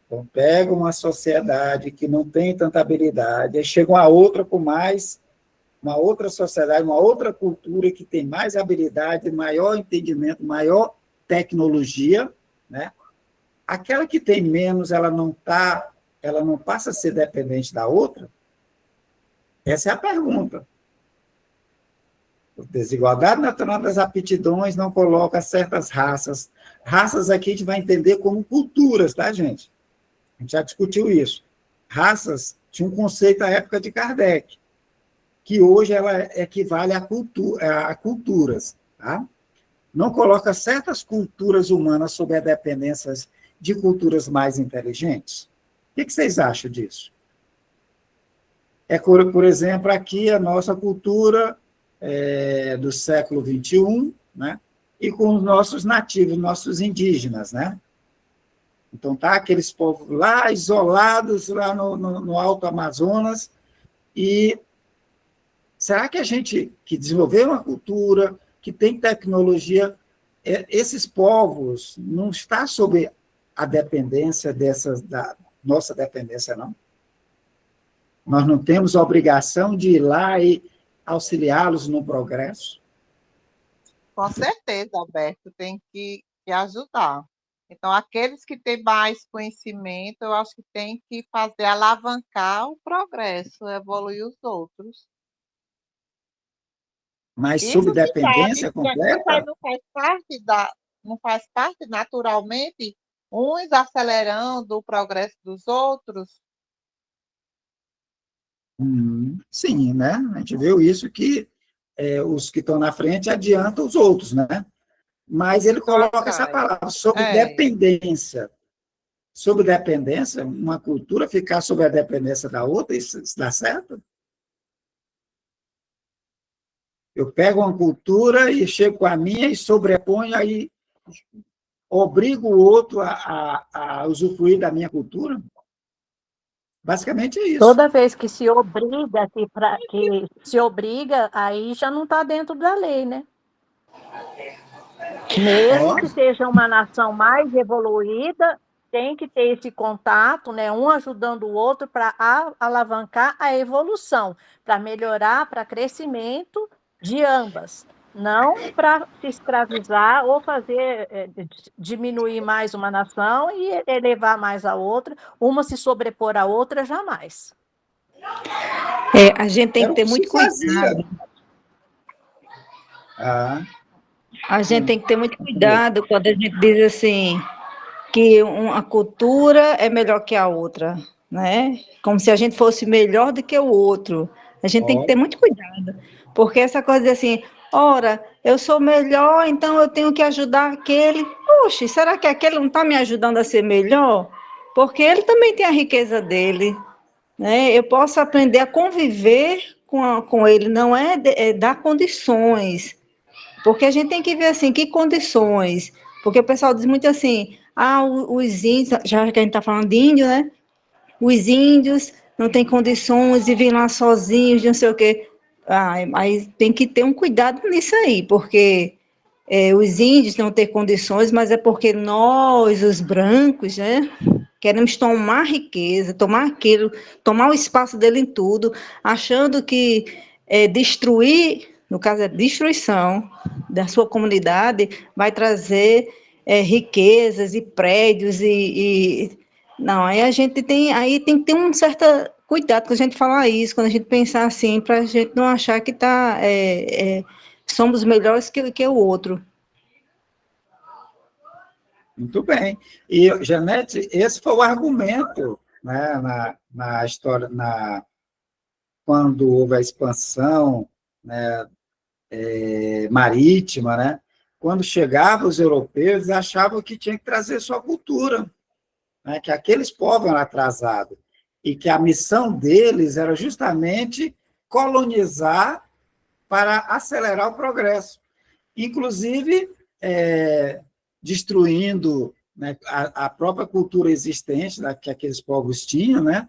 Speaker 3: Então, pega uma sociedade que não tem tanta habilidade, aí chega uma outra com mais, uma outra sociedade, uma outra cultura que tem mais habilidade, maior entendimento, maior tecnologia, né? Aquela que tem menos, ela não passa a ser dependente da outra? Essa é a pergunta. A desigualdade natural das aptidões não coloca certas raças. Raças aqui a gente vai entender como culturas, tá, gente? A gente já discutiu isso. Raças tinha um conceito à época de Kardec, que hoje ela equivale a culturas, tá? Não coloca certas culturas humanas sob a dependência de culturas mais inteligentes? O que vocês acham disso? Por exemplo, aqui a nossa cultura do século XXI, né? E com os nossos nativos, nossos indígenas, né? Então, tá aqueles povos lá isolados, lá no Alto Amazonas, e será que a gente, que desenvolveu uma cultura, que tem tecnologia, esses povos não estão sob a dependência da nossa dependência, não? Nós não temos a obrigação de ir lá e auxiliá-los no progresso?
Speaker 6: Com certeza, Alberto, tem que ajudar. Então, aqueles que têm mais conhecimento, eu acho que tem que fazer alavancar o progresso, evoluir os outros.
Speaker 3: Mas
Speaker 6: Isso
Speaker 3: sob
Speaker 6: se sabe,
Speaker 3: dependência
Speaker 6: isso aí
Speaker 3: completa?
Speaker 6: não faz parte naturalmente, uns acelerando o progresso dos outros.
Speaker 3: Sim, né? A gente viu isso que os que estão na frente adiantam os outros, né? Mas ele
Speaker 6: Estão
Speaker 3: coloca essa
Speaker 6: atrás.
Speaker 3: palavra, sob
Speaker 6: É,
Speaker 3: dependência. Sob dependência, uma cultura ficar sob a dependência da outra, isso dá certo? Eu pego uma cultura e chego com a minha e sobreponho, aí obrigo o outro a usufruir da minha cultura? Basicamente é isso.
Speaker 1: Toda vez que se obriga, que se obriga, aí já não está dentro da lei, né? Mesmo
Speaker 3: Ó,
Speaker 1: que seja uma nação mais evoluída, tem que ter esse contato, né? Um ajudando o outro para alavancar a evolução, para melhorar, para crescimento de ambas. Não para se escravizar ou fazer diminuir mais uma nação e elevar mais a outra, uma se sobrepor à outra, jamais.
Speaker 4: A gente tem
Speaker 3: era
Speaker 4: que
Speaker 3: o
Speaker 4: ter
Speaker 3: que
Speaker 4: muito
Speaker 3: se fazia.
Speaker 4: cuidado.
Speaker 3: Ah,
Speaker 4: A gente tem que ter muito
Speaker 3: continue.
Speaker 4: cuidado quando a gente diz assim que uma cultura é melhor que a outra, né? Como se a gente fosse melhor do que o outro. A gente tem que ter
Speaker 3: Ó,
Speaker 4: muito cuidado, porque essa coisa de assim, ora, eu sou melhor, então eu tenho que ajudar aquele. Poxa, será que aquele não está me ajudando a ser melhor? Porque ele também tem a riqueza dele, né? Eu posso aprender a conviver com ele, não é dar condições. Porque a gente tem que ver assim, que condições. Porque o pessoal diz muito assim, os índios, já que a gente está falando de índio, né? Os índios não têm condições de vir lá sozinhos, de não sei o quê. Mas tem que ter um cuidado nisso aí, porque os índios não têm condições, mas é porque nós, os brancos, né? Queremos tomar riqueza, tomar aquilo, tomar o espaço dele em tudo, achando que destruir, no caso é destruição da sua comunidade, vai trazer riquezas e prédios não, aí tem que ter um certo cuidado quando a gente falar isso, quando a gente pensar assim, para a gente não achar que somos melhores que o outro.
Speaker 3: muito bem. E, Janete, esse foi o argumento, né, na história, quando houve a expansão, né, marítima, né? Quando chegavam os europeus, eles achavam que tinha que trazer sua cultura, né? Que aqueles povos eram atrasados e que a missão deles era justamente colonizar para acelerar o progresso, inclusive destruindo, né, a própria cultura existente, né, que aqueles povos tinham, né?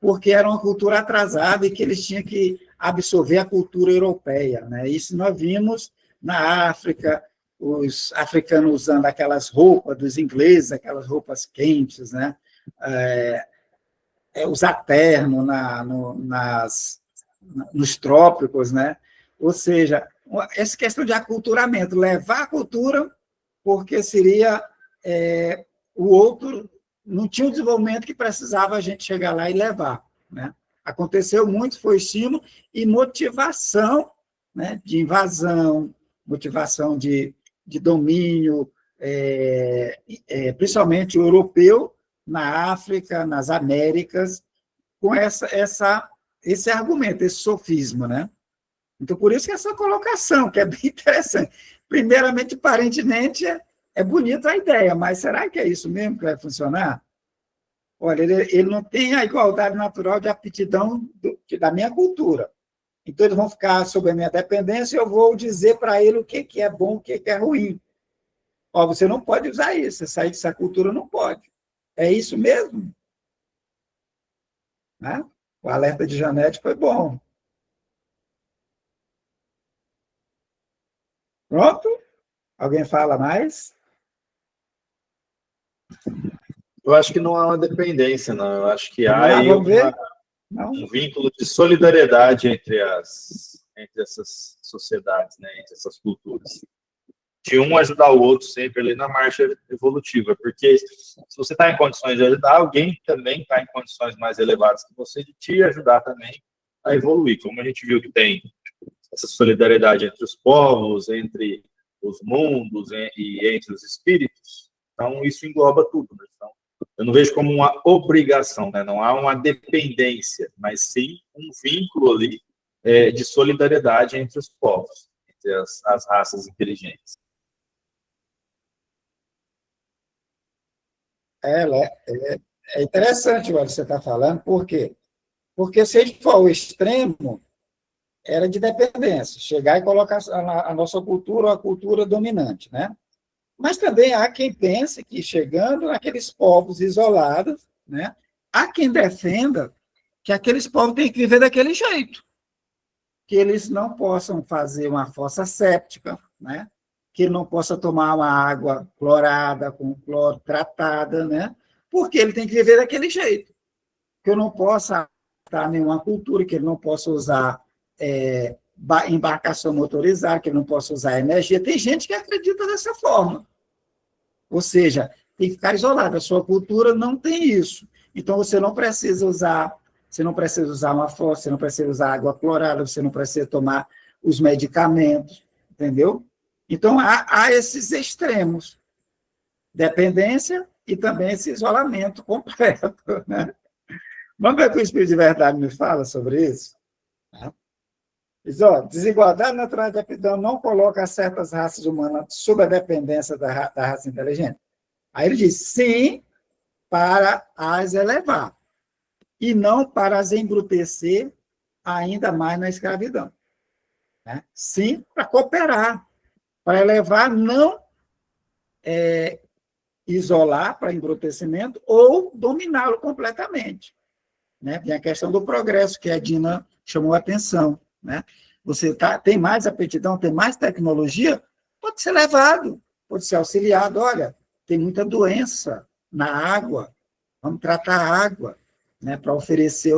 Speaker 3: Porque era uma cultura atrasada e que eles tinham que absorver a cultura europeia, né? Isso nós vimos na África, os africanos usando aquelas roupas dos ingleses, aquelas roupas quentes, né? Usar terno nos trópicos, né? Ou seja, essa questão de aculturamento, levar a cultura, porque seria o outro não tinha o desenvolvimento que precisava a gente chegar lá e levar, né? Aconteceu muito, foi estímulo e motivação, né, de invasão, motivação de domínio, principalmente o europeu, na África, nas Américas, com esse argumento, esse sofisma, né? Então, por isso que essa colocação, que é bem interessante. Primeiramente, aparentemente, é bonita a ideia, mas será que é isso mesmo que vai funcionar? Olha, ele não tem a igualdade natural de aptidão da minha cultura. Então, eles vão ficar sob a minha dependência e eu vou dizer para ele o que é bom, o que é ruim. Ó, você não pode usar isso, você sair dessa cultura não pode. É isso mesmo? Né? O alerta de Janete foi bom. Pronto? Alguém fala mais?
Speaker 5: Eu acho que não há uma dependência, não. Eu acho que há aí
Speaker 3: Vamos ver? Não?
Speaker 5: um vínculo de solidariedade entre essas sociedades, né? Entre essas culturas. de um ajudar o outro sempre ali na marcha evolutiva, porque se você está em condições de ajudar, alguém também está em condições mais elevadas que você de te ajudar também a evoluir. Como a gente viu que tem essa solidariedade entre os povos, entre os mundos e entre os espíritos, então isso engloba tudo. Né? Então, eu não vejo como uma obrigação, né? Não há uma dependência, mas sim um vínculo ali de solidariedade entre os povos, entre as raças inteligentes.
Speaker 3: É interessante o que você está falando, por quê? Porque se a gente for ao extremo, era de dependência, chegar e colocar a nossa cultura, a cultura dominante, né? Mas também há quem pense que, chegando naqueles povos isolados, né, há quem defenda que aqueles povos têm que viver daquele jeito, que eles não possam fazer uma fossa séptica, né, que ele não possa tomar uma água clorada, com cloro tratada, né, porque ele tem que viver daquele jeito, que eu não possa estar nenhuma cultura, que ele não possa usar embarcação motorizada, que ele não possa usar energia. Tem gente que acredita dessa forma. Ou seja, tem que ficar isolado. A sua cultura não tem isso. Então, você não precisa usar uma fossa, você não precisa usar água clorada, você não precisa tomar os medicamentos, entendeu? Então, há esses extremos. Dependência e também esse isolamento completo, né? Vamos ver o que o Espírito de Verdade me fala sobre isso? Diz, desigualdade natural de aptidão não coloca certas raças humanas sob a dependência da raça inteligente. Aí ele diz, sim, para as elevar, e não para as embrutecer ainda mais na escravidão. Né? Sim, para cooperar, para elevar, não isolar para embrutecimento ou dominá-lo completamente. Né? Tem a questão do progresso, que a Dina chamou a atenção. Né? Você tem mais aptidão, tem mais tecnologia, pode ser levado, pode ser auxiliado. Olha, tem muita doença na água, vamos tratar a água, né, para oferecer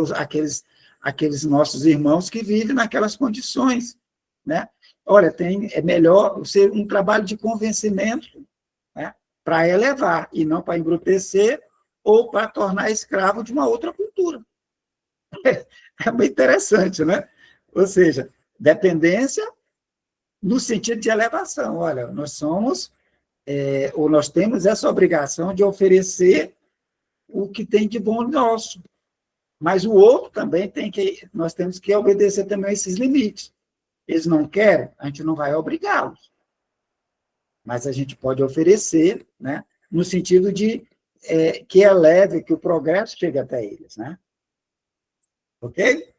Speaker 3: aqueles nossos irmãos que vivem naquelas condições. Né? Olha, é melhor ser um trabalho de convencimento, né, para elevar, e não para embrutecer ou para tornar escravo de uma outra cultura. É bem interessante, né? Ou seja, dependência no sentido de elevação. Olha, nós temos essa obrigação de oferecer o que tem de bom nosso. Mas o outro também nós temos que obedecer também a esses limites. Eles não querem, a gente não vai obrigá-los. Mas a gente pode oferecer, né, no sentido de que eleve, que o progresso chegue até eles, né? Ok?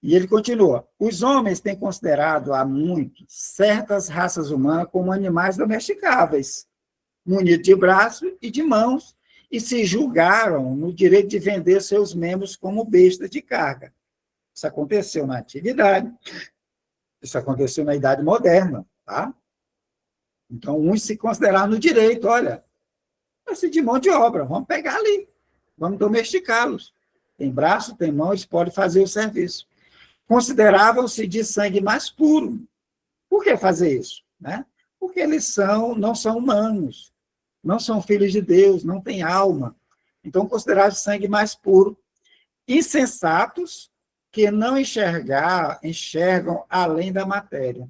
Speaker 3: E ele continua, os homens têm considerado há muito certas raças humanas como animais domesticáveis, munidos de braços e de mãos, e se julgaram no direito de vender seus membros como bestas de carga. Isso aconteceu na antiguidade, isso aconteceu na Idade Moderna, tá? Então, uns se consideraram no direito, olha, esse de mão de obra, vamos pegar ali, vamos domesticá-los. Tem braço, tem mão, eles podem fazer o serviço. Consideravam-se de sangue mais puro. Por que fazer isso? Né? Porque eles não são humanos, não são filhos de Deus, não têm alma. Então, consideravam sangue mais puro. Insensatos, que não enxergam além da matéria.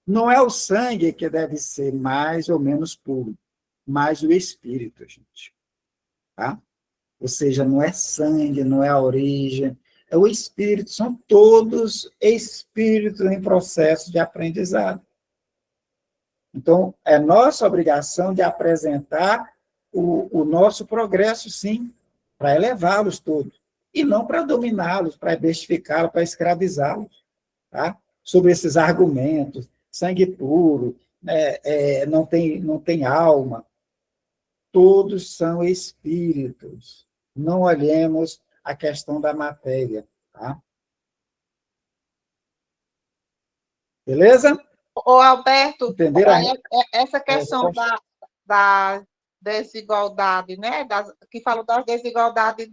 Speaker 3: Não é o sangue que deve ser mais ou menos puro, mas o espírito, gente. Tá? Ou seja, não é sangue, não é a origem, é o espírito, são todos espíritos em processo de aprendizado. Então, é nossa obrigação de apresentar o nosso progresso, sim, para elevá-los todos, e não para dominá-los, para bestificá-los, para escravizá-los, tá? Sobre esses argumentos, sangue puro, não tem alma, todos são espíritos, não olhemos a questão da matéria, tá? Beleza?
Speaker 6: Ô, Alberto,
Speaker 3: Entenderam?
Speaker 6: essa questão da desigualdade, né? Que falou das desigualdades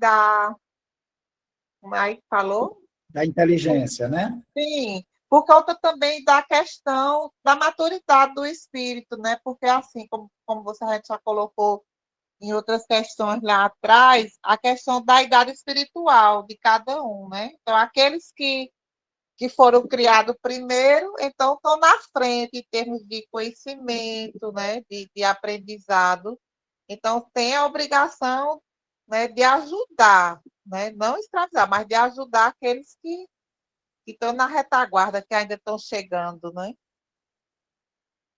Speaker 6: como aí falou?
Speaker 3: Da inteligência, né?
Speaker 6: Sim, por conta também da questão da maturidade do espírito, né? Porque, assim, como você a gente já colocou em outras questões lá atrás, a questão da idade espiritual de cada um, né? Então, aqueles que foram criados primeiro, então estão na frente em termos de conhecimento, né? De aprendizado. Então, tem a obrigação, né, de ajudar, né? Não escravizar, mas de ajudar aqueles que estão na retaguarda, que ainda estão chegando, né?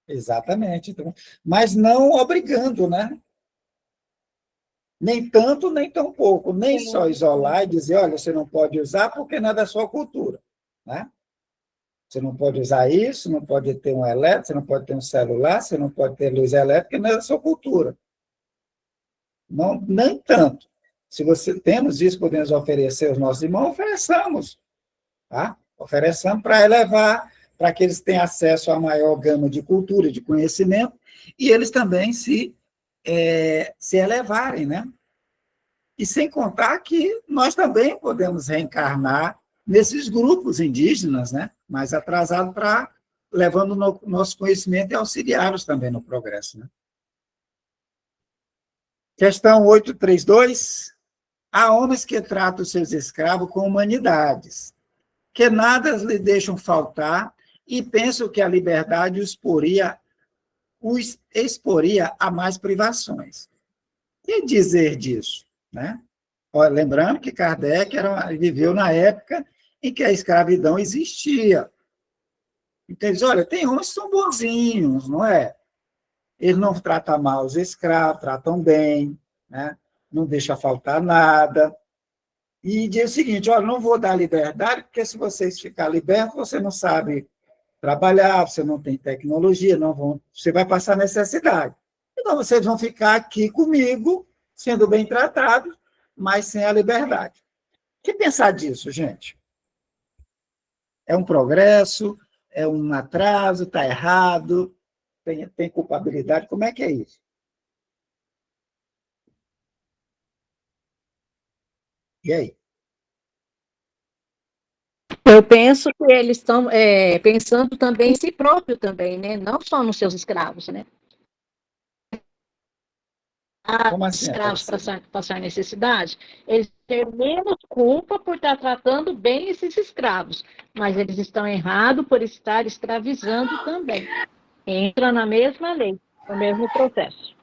Speaker 3: Exatamente. Então, mas não obrigando, né? Nem tanto, nem tão pouco. Nem só isolar e dizer, olha, você não pode usar porque não é da sua cultura, né? Você não pode usar isso, não pode ter um elétrico, você não pode ter um celular, você não pode ter luz elétrica, não é da sua cultura. Não, nem tanto. Se você temos isso, podemos oferecer aos nossos irmãos, ofereçamos, tá? Ofereçamos para elevar, para que eles tenham acesso a maior gama de cultura, de conhecimento, e eles também se elevarem, né? E sem contar que nós também podemos reencarnar nesses grupos indígenas, né? Mais atrasados, para levando o nosso conhecimento e auxiliá-los também no progresso, né? Questão 832. Há homens que tratam seus escravos com humanidades, que nada lhe deixam faltar e pensam que a liberdade os exporia a mais privações. E dizer disso, né? Lembrando que Kardec viveu na época em que a escravidão existia. Então, eles, olha, tem homens que são bonzinhos, não é? Eles não tratam mal os escravos, tratam bem, né? Não deixa faltar nada. E diz o seguinte, olha, não vou dar liberdade, porque se vocês ficarem libertos, você não sabe trabalhar, você não tem tecnologia, você vai passar necessidade. Então, vocês vão ficar aqui comigo, sendo bem tratados, mas sem a liberdade. O que pensar disso, gente? É um progresso? É um atraso? Está errado? Tem culpabilidade? Como é que é isso? E aí?
Speaker 1: Eu penso que eles estão pensando também em si próprio também, né? Não só nos seus escravos, né?
Speaker 3: Como assim,
Speaker 1: Escravos passar necessidade, eles têm menos culpa por estar tratando bem esses escravos, mas eles estão errados por estar escravizando também. Entra na mesma lei, no mesmo processo.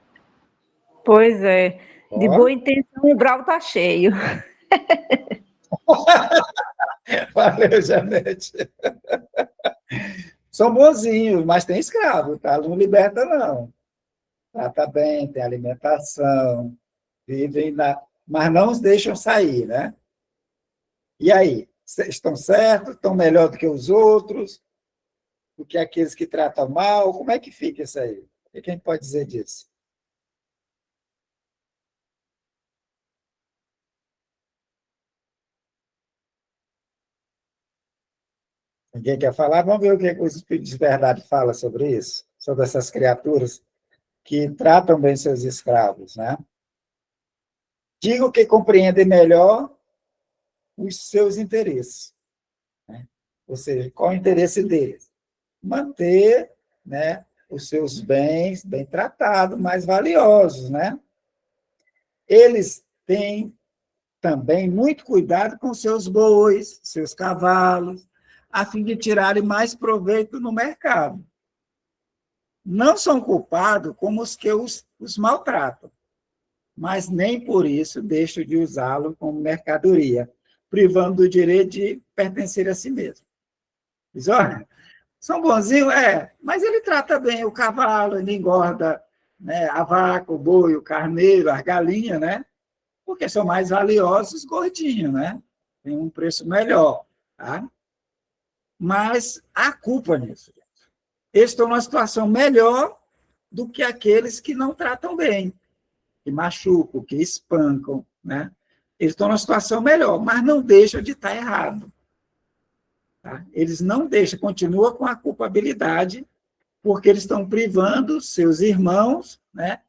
Speaker 4: Pois é. De boa intenção, o brau está cheio.
Speaker 3: Valeu, Janete. São bonzinhos, mas tem escravo, tá? Não liberta, não. Trata bem, tem alimentação, vivem mas não os deixam sair, né? E aí? Estão certos? Estão melhor do que os outros? Do que aqueles que tratam mal? Como é que fica isso aí? O que a gente pode dizer disso? Ninguém quer falar? Vamos ver o que o Espírito de Verdade fala sobre isso, sobre essas criaturas que tratam bem seus escravos, né? Digo que compreendem melhor os seus interesses, né? Ou seja, qual é o interesse deles? Manter, né, os seus bens bem tratados, mais valiosos, né? Eles têm também muito cuidado com seus bois, seus cavalos, a fim de tirarem mais proveito no mercado. Não são culpados como os que os maltratam, mas nem por isso deixam de usá-lo como mercadoria, privando do direito de pertencer a si mesmo. Diz, olha, são bonzinhos, mas ele trata bem o cavalo, ele engorda, né, a vaca, o boi, o carneiro, as galinhas, né? Porque são mais valiosos gordinhos, né? Tem um preço melhor, tá? Mas há culpa nisso. Eles estão numa situação melhor do que aqueles que não tratam bem, que machucam, que espancam, né? Eles estão numa situação melhor, mas não deixam de estar errado. Tá? Eles não deixam, continuam com a culpabilidade, porque eles estão privando seus irmãos, né,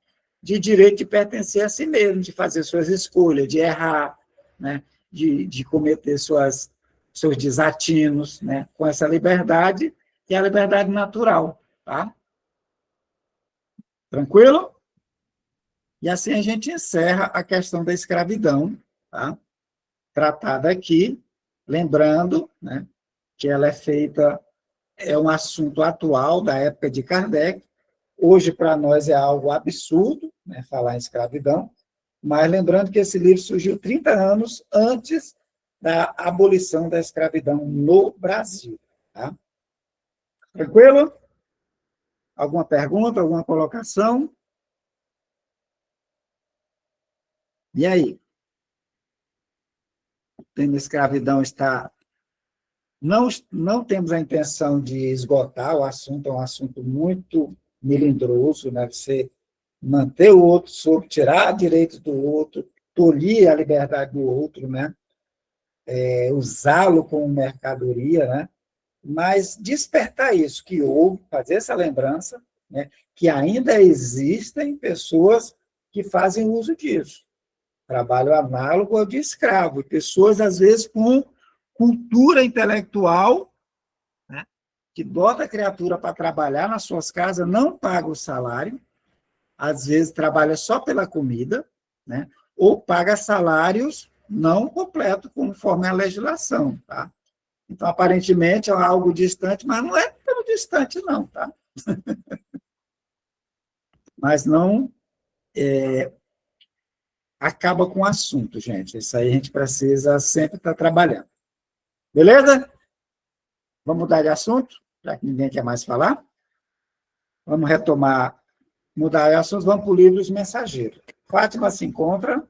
Speaker 3: de direito de pertencer a si mesmo, de fazer suas escolhas, de errar, né, de cometer suas seus desatinos, né? Com essa liberdade, que é a liberdade natural, tá? Tranquilo? E assim a gente encerra a questão da escravidão, tá? Tratada aqui, lembrando, né, que ela é feita, é um assunto atual da época de Kardec. Hoje, para nós, é algo absurdo, né, falar em escravidão, mas lembrando que esse livro surgiu 30 anos antes da abolição da escravidão no Brasil. Tá? Tranquilo? Alguma pergunta, alguma colocação? E aí? O tema escravidão está... Não temos a intenção de esgotar o assunto, é um assunto muito melindroso, né? Você manter o outro sob, tirar direitos do outro, tolir a liberdade do outro, né? Usá-lo como mercadoria, né? Mas despertar isso que houve, fazer essa lembrança, né? Que ainda existem pessoas que fazem uso disso. Trabalho análogo ao de escravo, pessoas, às vezes, com cultura intelectual, né? Que bota a criatura para trabalhar nas suas casas, não paga o salário, às vezes trabalha só pela comida, né? Ou paga salários não completos, conforme a legislação, tá? Então, aparentemente, é algo distante, mas não é tão distante, não, tá? Mas não acaba com o assunto, gente. Isso aí a gente precisa sempre estar trabalhando. Beleza? Vamos mudar de assunto, já que ninguém quer mais falar. Vamos retomar, mudar de assunto, vamos para o livro Os Mensageiros. Fátima se encontra.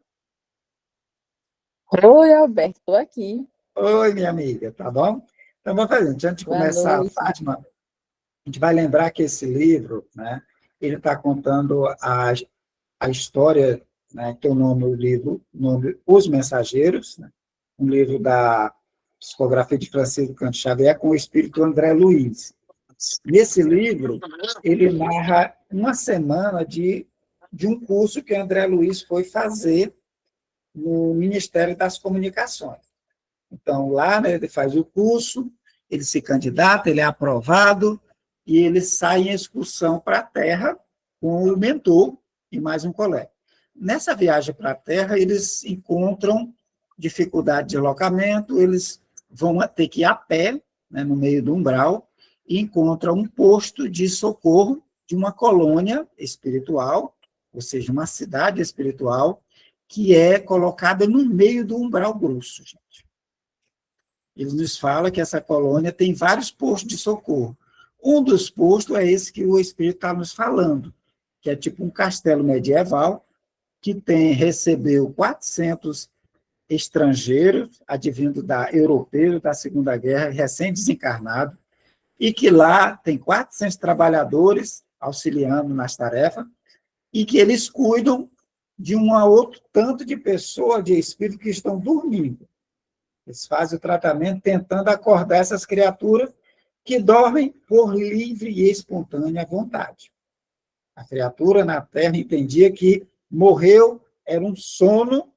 Speaker 7: Oi, Alberto, estou aqui.
Speaker 3: Oi, minha amiga, tá bom? Então, vamos fazer, antes de
Speaker 7: Boa
Speaker 3: começar,
Speaker 7: noite.
Speaker 3: Fátima, a gente vai lembrar que esse livro, né, ele está contando a história, né, que é o nome do livro, nome Os Mensageiros, né, um livro da psicografia de Francisco Canto Xavier com o espírito André Luiz. Nesse livro, ele narra uma semana de um curso que André Luiz foi fazer no Ministério das Comunicações. Então, lá, né, ele faz o curso, ele se candidata, ele é aprovado, e ele sai em excursão para a Terra com o mentor e mais um colega. Nessa viagem para a Terra, eles encontram dificuldade de deslocamento, eles vão ter que ir a pé, né, no meio do umbral, e encontram um posto de socorro de uma colônia espiritual, ou seja, uma cidade espiritual, que é colocada no meio do umbral grosso, gente. Eles nos falam que essa colônia tem vários postos de socorro. Um dos postos é esse que o Espírito está nos falando, que é tipo um castelo medieval, que recebeu 400 estrangeiros, advindo europeus da Segunda Guerra, recém-desencarnados, e que lá tem 400 trabalhadores auxiliando nas tarefas, e que eles cuidam de um outro tanto de pessoas, de espíritos que estão dormindo. Eles fazem o tratamento tentando acordar essas criaturas que dormem por livre e espontânea vontade. A criatura na Terra entendia que morreu, era um sono,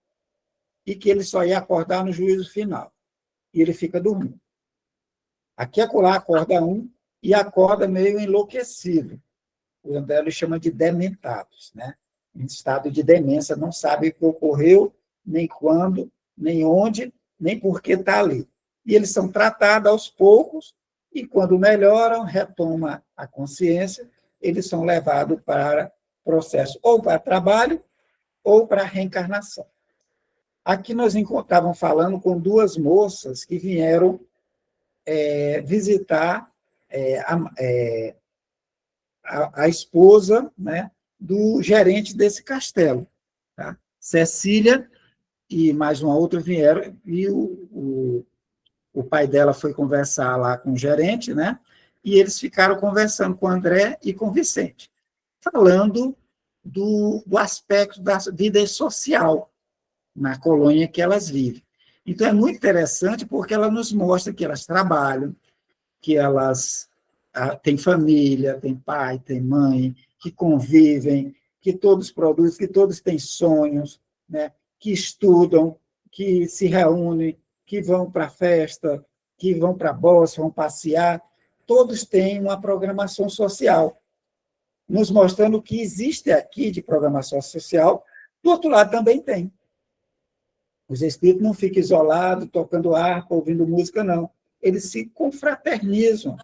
Speaker 3: e que ele só ia acordar no juízo final. E ele fica dormindo. Aqui e acolá acorda um, e acorda meio enlouquecido. O André chama de dementados, né? Em estado de demência, não sabe o que ocorreu, nem quando, nem onde, nem por que está ali. E eles são tratados aos poucos, e quando melhoram, retoma a consciência, eles são levados para processo ou para trabalho ou para reencarnação. Aqui nós estávamos falando com duas moças que vieram visitar a esposa, né, do gerente desse castelo. Tá? Cecília e mais uma outra vieram, e o pai dela foi conversar lá com o gerente, né, e eles ficaram conversando com o André e com o Vicente, falando do aspecto da vida social na colônia que elas vivem. Então, é muito interessante porque ela nos mostra que elas trabalham, que elas têm família, têm pai, têm mãe, que convivem, que todos produzem, que todos têm sonhos, né? Que estudam, que se reúnem, que vão para a festa, que vão para a bolsa, vão passear, todos têm uma programação social, nos mostrando o que existe aqui de programação social, do outro lado também tem. Os espíritos não ficam isolados, tocando harpa, ouvindo música, não. Eles se confraternizam,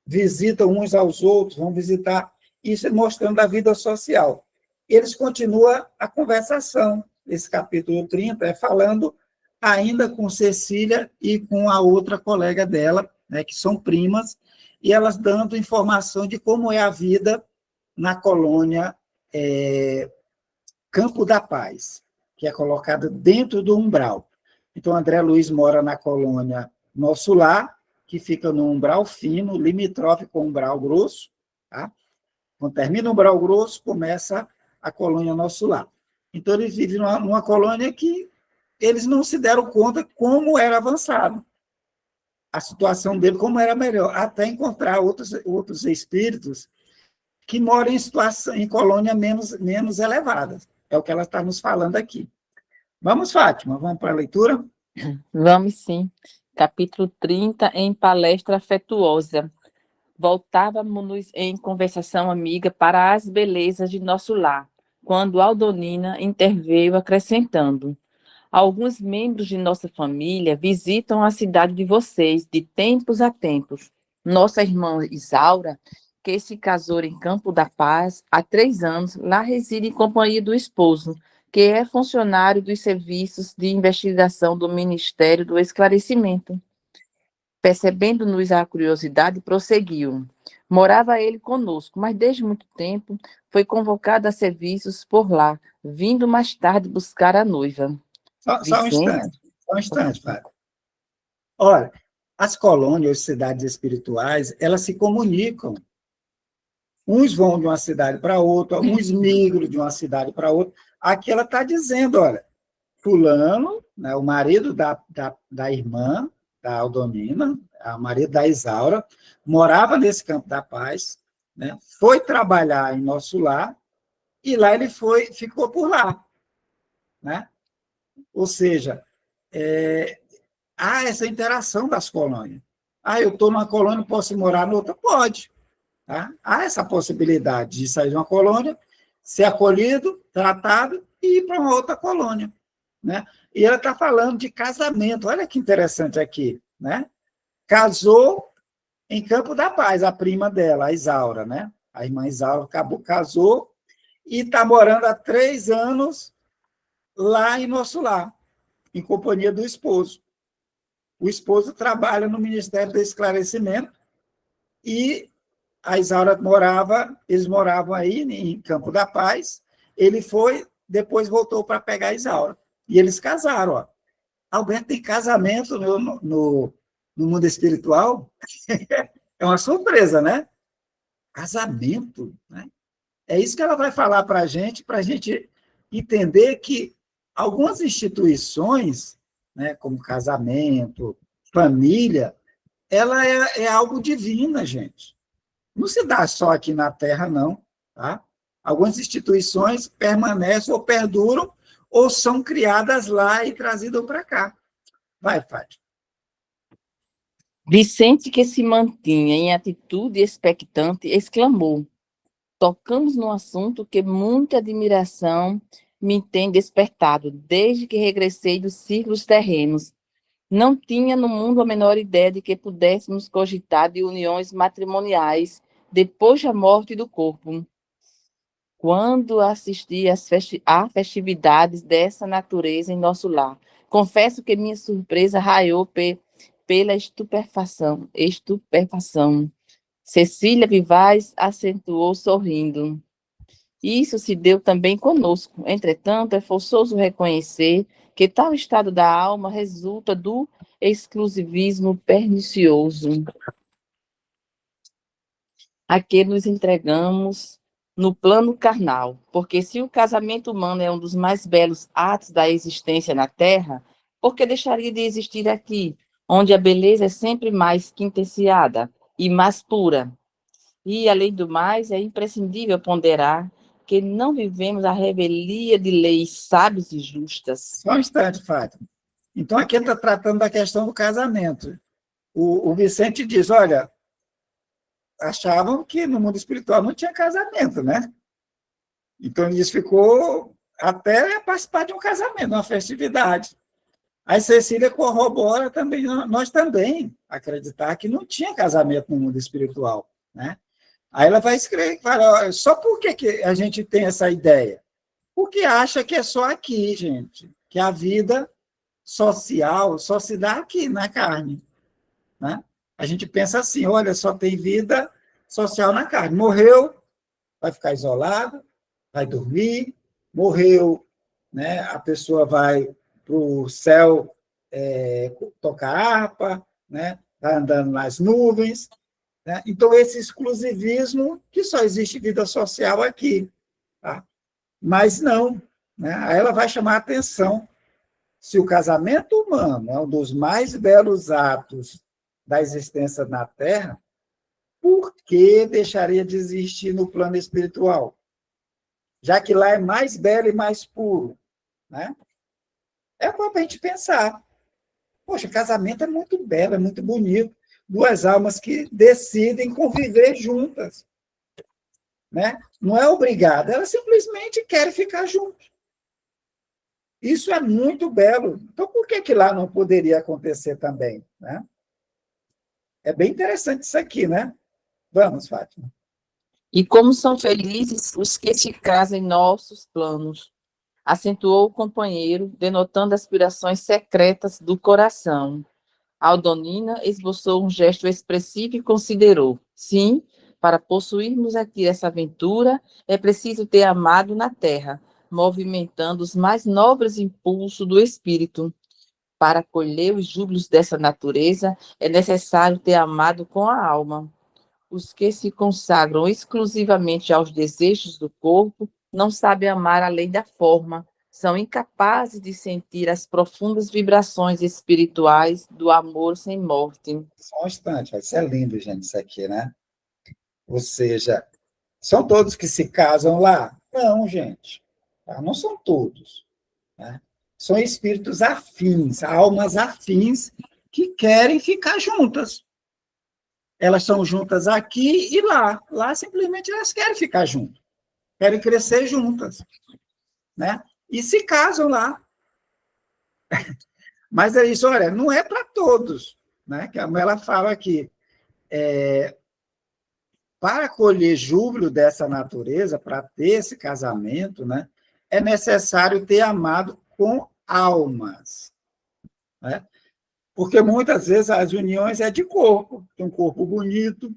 Speaker 3: visitam uns aos outros, vão visitar, isso mostrando a vida social. Eles continuam a conversação. Esse capítulo 30 é falando ainda com Cecília e com a outra colega dela, né, que são primas, e elas dando informação de como é a vida na colônia Campo da Paz, que é colocada dentro do umbral. Então, André Luiz mora na colônia Nosso Lar, que fica no umbral fino, limítrofe com o umbral grosso. Tá? Quando termina o umbral grosso, começa a colônia Nosso Lar. Então, eles vivem numa colônia que eles não se deram conta como era avançado, a situação dele, como era melhor, até encontrar outros espíritos que moram em colônia menos elevadas. É o que ela está nos falando aqui. Vamos, Fátima, vamos para a leitura?
Speaker 7: Vamos sim. Capítulo 30, em palestra afetuosa. Voltávamos em conversação amiga para as belezas de nosso lar, quando Aldonina interveio acrescentando: alguns membros de nossa família visitam a cidade de vocês de tempos a tempos. Nossa irmã Isaura, que se casou em Campo da Paz há 3 anos, lá reside em companhia do esposo, que é funcionário dos serviços de investigação do Ministério do Esclarecimento. Percebendo-nos a curiosidade, prosseguiu. Morava ele conosco, mas desde muito tempo foi convocado a serviços por lá, vindo mais tarde buscar a noiva.
Speaker 3: Só um instante, Fábio. Olha, as colônias, as cidades espirituais, elas se comunicam. Uns vão de uma cidade para outra, uns migram de uma cidade para outra. Aqui ela está dizendo, olha, fulano, né, o marido da irmã, da Aldonina, o marido da Isaura, morava nesse Campo da Paz, né, foi trabalhar em Nosso Lar, e lá ele ficou por lá. Né? Ou seja, há essa interação das colônias. Eu estou numa colônia, posso morar noutra? Pode. Tá? Há essa possibilidade de sair de uma colônia, ser acolhido, tratado e ir para uma outra colônia. Né? E ela está falando de casamento. Olha que interessante aqui. Né? Casou em Campo da Paz, a prima dela, a Isaura. Né? A irmã Isaura casou e está morando há 3 anos lá em Nosso Lar, em companhia do esposo. O esposo trabalha no Ministério do Esclarecimento e a Isaura eles moravam aí em Campo da Paz, ele foi, depois voltou para pegar a Isaura. E eles casaram. Ó. Alberto tem casamento no mundo espiritual? É uma surpresa, né? Casamento. Né? É isso que ela vai falar para a gente entender que algumas instituições, né, como casamento, família, ela é algo divino, gente. Não se dá só aqui na Terra, não. Tá? Algumas instituições permanecem ou perduram ou são criadas lá e trazidas para cá. Vai, Fátima.
Speaker 7: Vicente, que se mantinha em atitude expectante, exclamou: tocamos num assunto que muita admiração me tem despertado desde que regressei dos círculos terrenos. Não tinha no mundo a menor ideia de que pudéssemos cogitar de uniões matrimoniais depois da morte do corpo. Quando assisti a festividades dessa natureza em nosso lar, confesso que minha surpresa raiou pela estupefação. Cecília Vivaz acentuou sorrindo. Isso se deu também conosco. Entretanto, é forçoso reconhecer que tal estado da alma resulta do exclusivismo pernicioso a que nos entregamos no plano carnal. Porque se o casamento humano é um dos mais belos atos da existência na Terra, por que deixaria de existir aqui, onde a beleza é sempre mais quintesseada e mais pura? E, além do mais, é imprescindível ponderar que não vivemos a revelia de leis sábias e justas.
Speaker 3: Só um instante, Fátima. Então, aqui está tratando da questão do casamento. o Vicente diz, olha, achavam que no mundo espiritual não tinha casamento, né? Então, ele ficou até participar de um casamento, uma festividade. Aí Cecília corrobora também, nós também, acreditar que não tinha casamento no mundo espiritual, né? Aí ela vai escrever, fala, só por que a gente tem essa ideia? Porque acha que é só aqui, gente, que a vida social só se dá aqui, na carne, né? A gente pensa assim, olha, só tem vida social na carne. Morreu, vai ficar isolado, vai dormir, morreu, né? A pessoa vai para o céu tocar harpa, né? Vai andando nas nuvens, né? Então, esse exclusivismo que só existe vida social aqui. Tá? Mas não. Né? Aí ela vai chamar a atenção. Se o casamento humano é um dos mais belos atos da existência na Terra, por que deixaria de existir no plano espiritual? Já que lá é mais belo e mais puro. Né? É para a gente pensar. Poxa, casamento é muito belo, é muito bonito. Duas almas que decidem conviver juntas. Né? Não é obrigada, elas simplesmente querem ficar juntas. Isso é muito belo. Então, por que lá não poderia acontecer também? Né? É bem interessante isso aqui, né? Vamos, Fátima.
Speaker 7: E como são felizes os que se casam em nossos planos, acentuou o companheiro, denotando aspirações secretas do coração. Aldonina esboçou um gesto expressivo e considerou: sim, para possuirmos aqui essa aventura, é preciso ter amado na terra, movimentando os mais nobres impulsos do espírito. Para colher os júbilos dessa natureza, é necessário ter amado com a alma. Os que se consagram exclusivamente aos desejos do corpo não sabem amar além da forma, são incapazes de sentir as profundas vibrações espirituais do amor sem morte.
Speaker 3: Só um instante, isso é lindo, gente, isso aqui, né? Ou seja, são todos que se casam lá? Não, gente. Não são todos. Né? São espíritos afins, almas afins, que querem ficar juntas. Elas são juntas aqui e lá. Lá, simplesmente, elas querem ficar juntas. Querem crescer juntas. Né? E se casam lá. Mas é isso, olha, não é para todos. Né? Que ela fala aqui. Para colher júbilo dessa natureza, para ter esse casamento, né, é necessário ter amado com almas. Né? Porque muitas vezes as uniões é de corpo, tem um corpo bonito,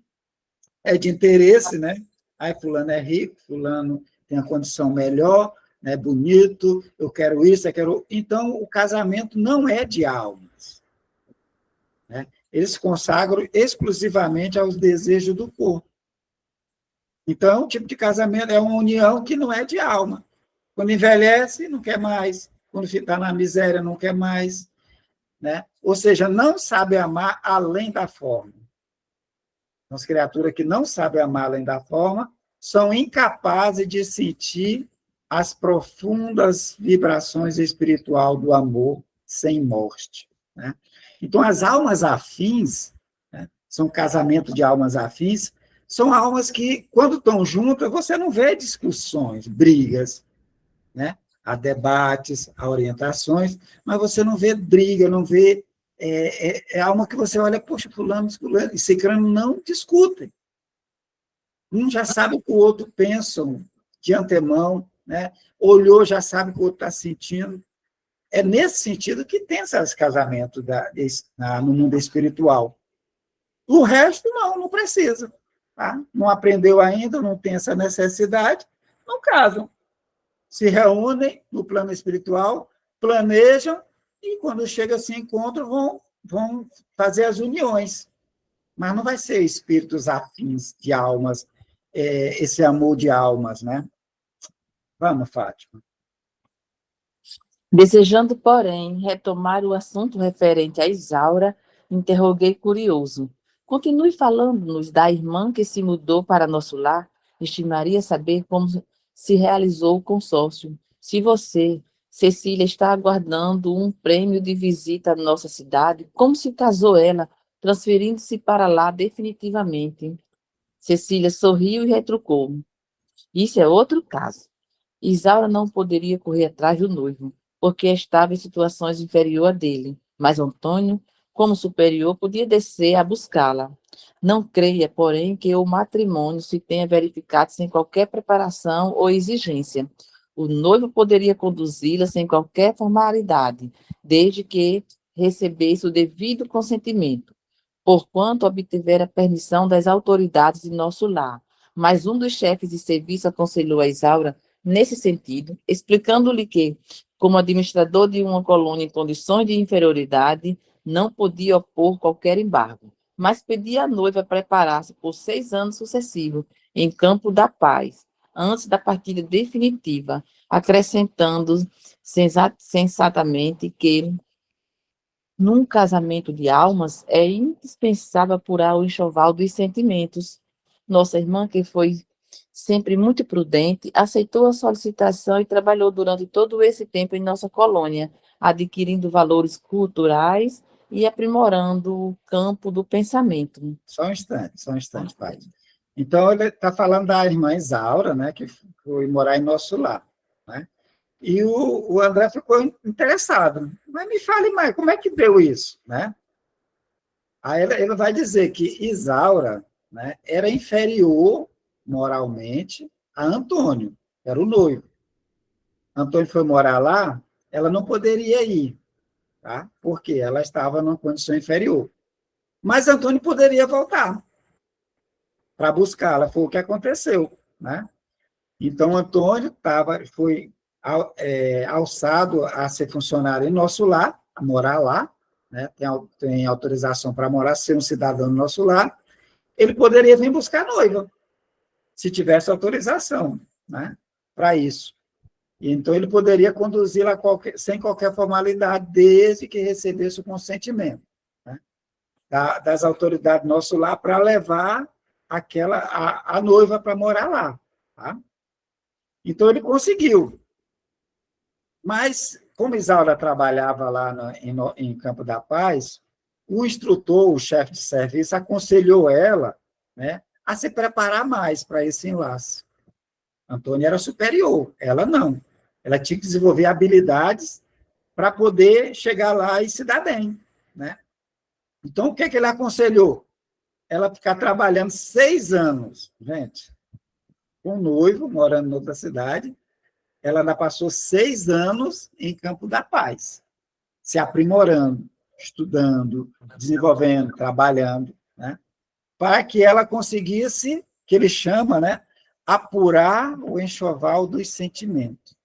Speaker 3: é de interesse, né? Aí fulano é rico, fulano tem a condição melhor, né, bonito, eu quero isso, eu quero... Então, o casamento não é de almas. Né? Eles se consagram exclusivamente aos desejos do corpo. Então, o tipo de casamento é uma união que não é de alma. Quando envelhece, não quer mais. Quando está na miséria, não quer mais. Né? Ou seja, não sabe amar além da forma. As criaturas que não sabem amar além da forma são incapazes de sentir as profundas vibrações espirituais do amor sem morte. Né? Então, as almas afins, né, são casamentos de almas afins, são almas que, quando estão juntas, você não vê discussões, brigas, né? Há debates, há orientações, mas você não vê briga, não vê... É alma que você olha, poxa, fulano e ciclano não discutem. Um já sabe o que o outro pensa de antemão, né? Olhou, já sabe o que o outro está sentindo. É nesse sentido que tem esses casamentos no mundo espiritual. O resto, não precisa. Tá? Não aprendeu ainda, não tem essa necessidade, não casam. Se reúnem no plano espiritual, planejam, e quando chega a se encontram, vão fazer as uniões. Mas não vai ser espíritos afins de almas, esse amor de almas, né? Vamos, Fátima.
Speaker 7: Desejando, porém, retomar o assunto referente a Isaura, interroguei curioso. Continue falando-nos da irmã que se mudou para nosso lar. Estimaria saber como se realizou o consórcio. Se você, Cecília, está aguardando um prêmio de visita à nossa cidade, como se casou ela? transferindo-se para lá definitivamente. Cecília sorriu e retrucou. Isso é outro caso. Isaura não poderia correr atrás do noivo, porque estava em situações inferior a dele, mas Antônio, como superior, podia descer a buscá-la. Não creia, porém, que o matrimônio se tenha verificado sem qualquer preparação ou exigência. O noivo poderia conduzi-la sem qualquer formalidade, desde que recebesse o devido consentimento, porquanto obtivera permissão das autoridades de nosso lar. Mas um dos chefes de serviço aconselhou a Isaura nesse sentido, explicando-lhe que, como administrador de uma colônia em condições de inferioridade, não podia opor qualquer embargo, mas pedia à noiva preparar-se por 6 anos sucessivos em Campo da Paz, antes da partida definitiva, acrescentando sensatamente que num casamento de almas, é indispensável apurar o enxoval dos sentimentos. Nossa irmã, que foi sempre muito prudente, aceitou a solicitação e trabalhou durante todo esse tempo em nossa colônia, adquirindo valores culturais e aprimorando o campo do pensamento.
Speaker 3: Só um instante, pai. Então, ele está falando da irmã Isaura, né, que foi morar em nosso lar, né? E o André ficou interessado. Mas me fale mais, como é que deu isso, né? Aí ele vai dizer que Isaura, né, era inferior moralmente a Antônio, era o noivo. Antônio foi morar lá, ela não poderia ir, tá? Porque ela estava numa condição inferior. Mas Antônio poderia voltar para buscá-la, foi o que aconteceu, né? Então, Antônio foi alçado a ser funcionário em nosso lar, a morar lá, né? Tem autorização para morar, ser um cidadão no nosso lar. Ele poderia vir buscar a noiva, se tivesse autorização, né? Para isso. Então, ele poderia conduzi-la sem qualquer formalidade, desde que recebesse o consentimento, né, das autoridades do nosso lar para levar a noiva para morar lá. Tá? Então, ele conseguiu. Mas, como Isaura trabalhava lá em Campo da Paz, o instrutor, o chefe de serviço, aconselhou ela, né, a se preparar mais para esse enlace. Antônia era superior, ela não. Ela tinha que desenvolver habilidades para poder chegar lá e se dar bem, né? Então, o que ele aconselhou? Ela ficar trabalhando 6 anos, gente, com um noivo, morando em outra cidade. Ela ainda passou 6 anos em Campo da Paz, se aprimorando, estudando, desenvolvendo, trabalhando, né? Para que ela conseguisse, que ele chama, né, apurar o enxoval dos sentimentos.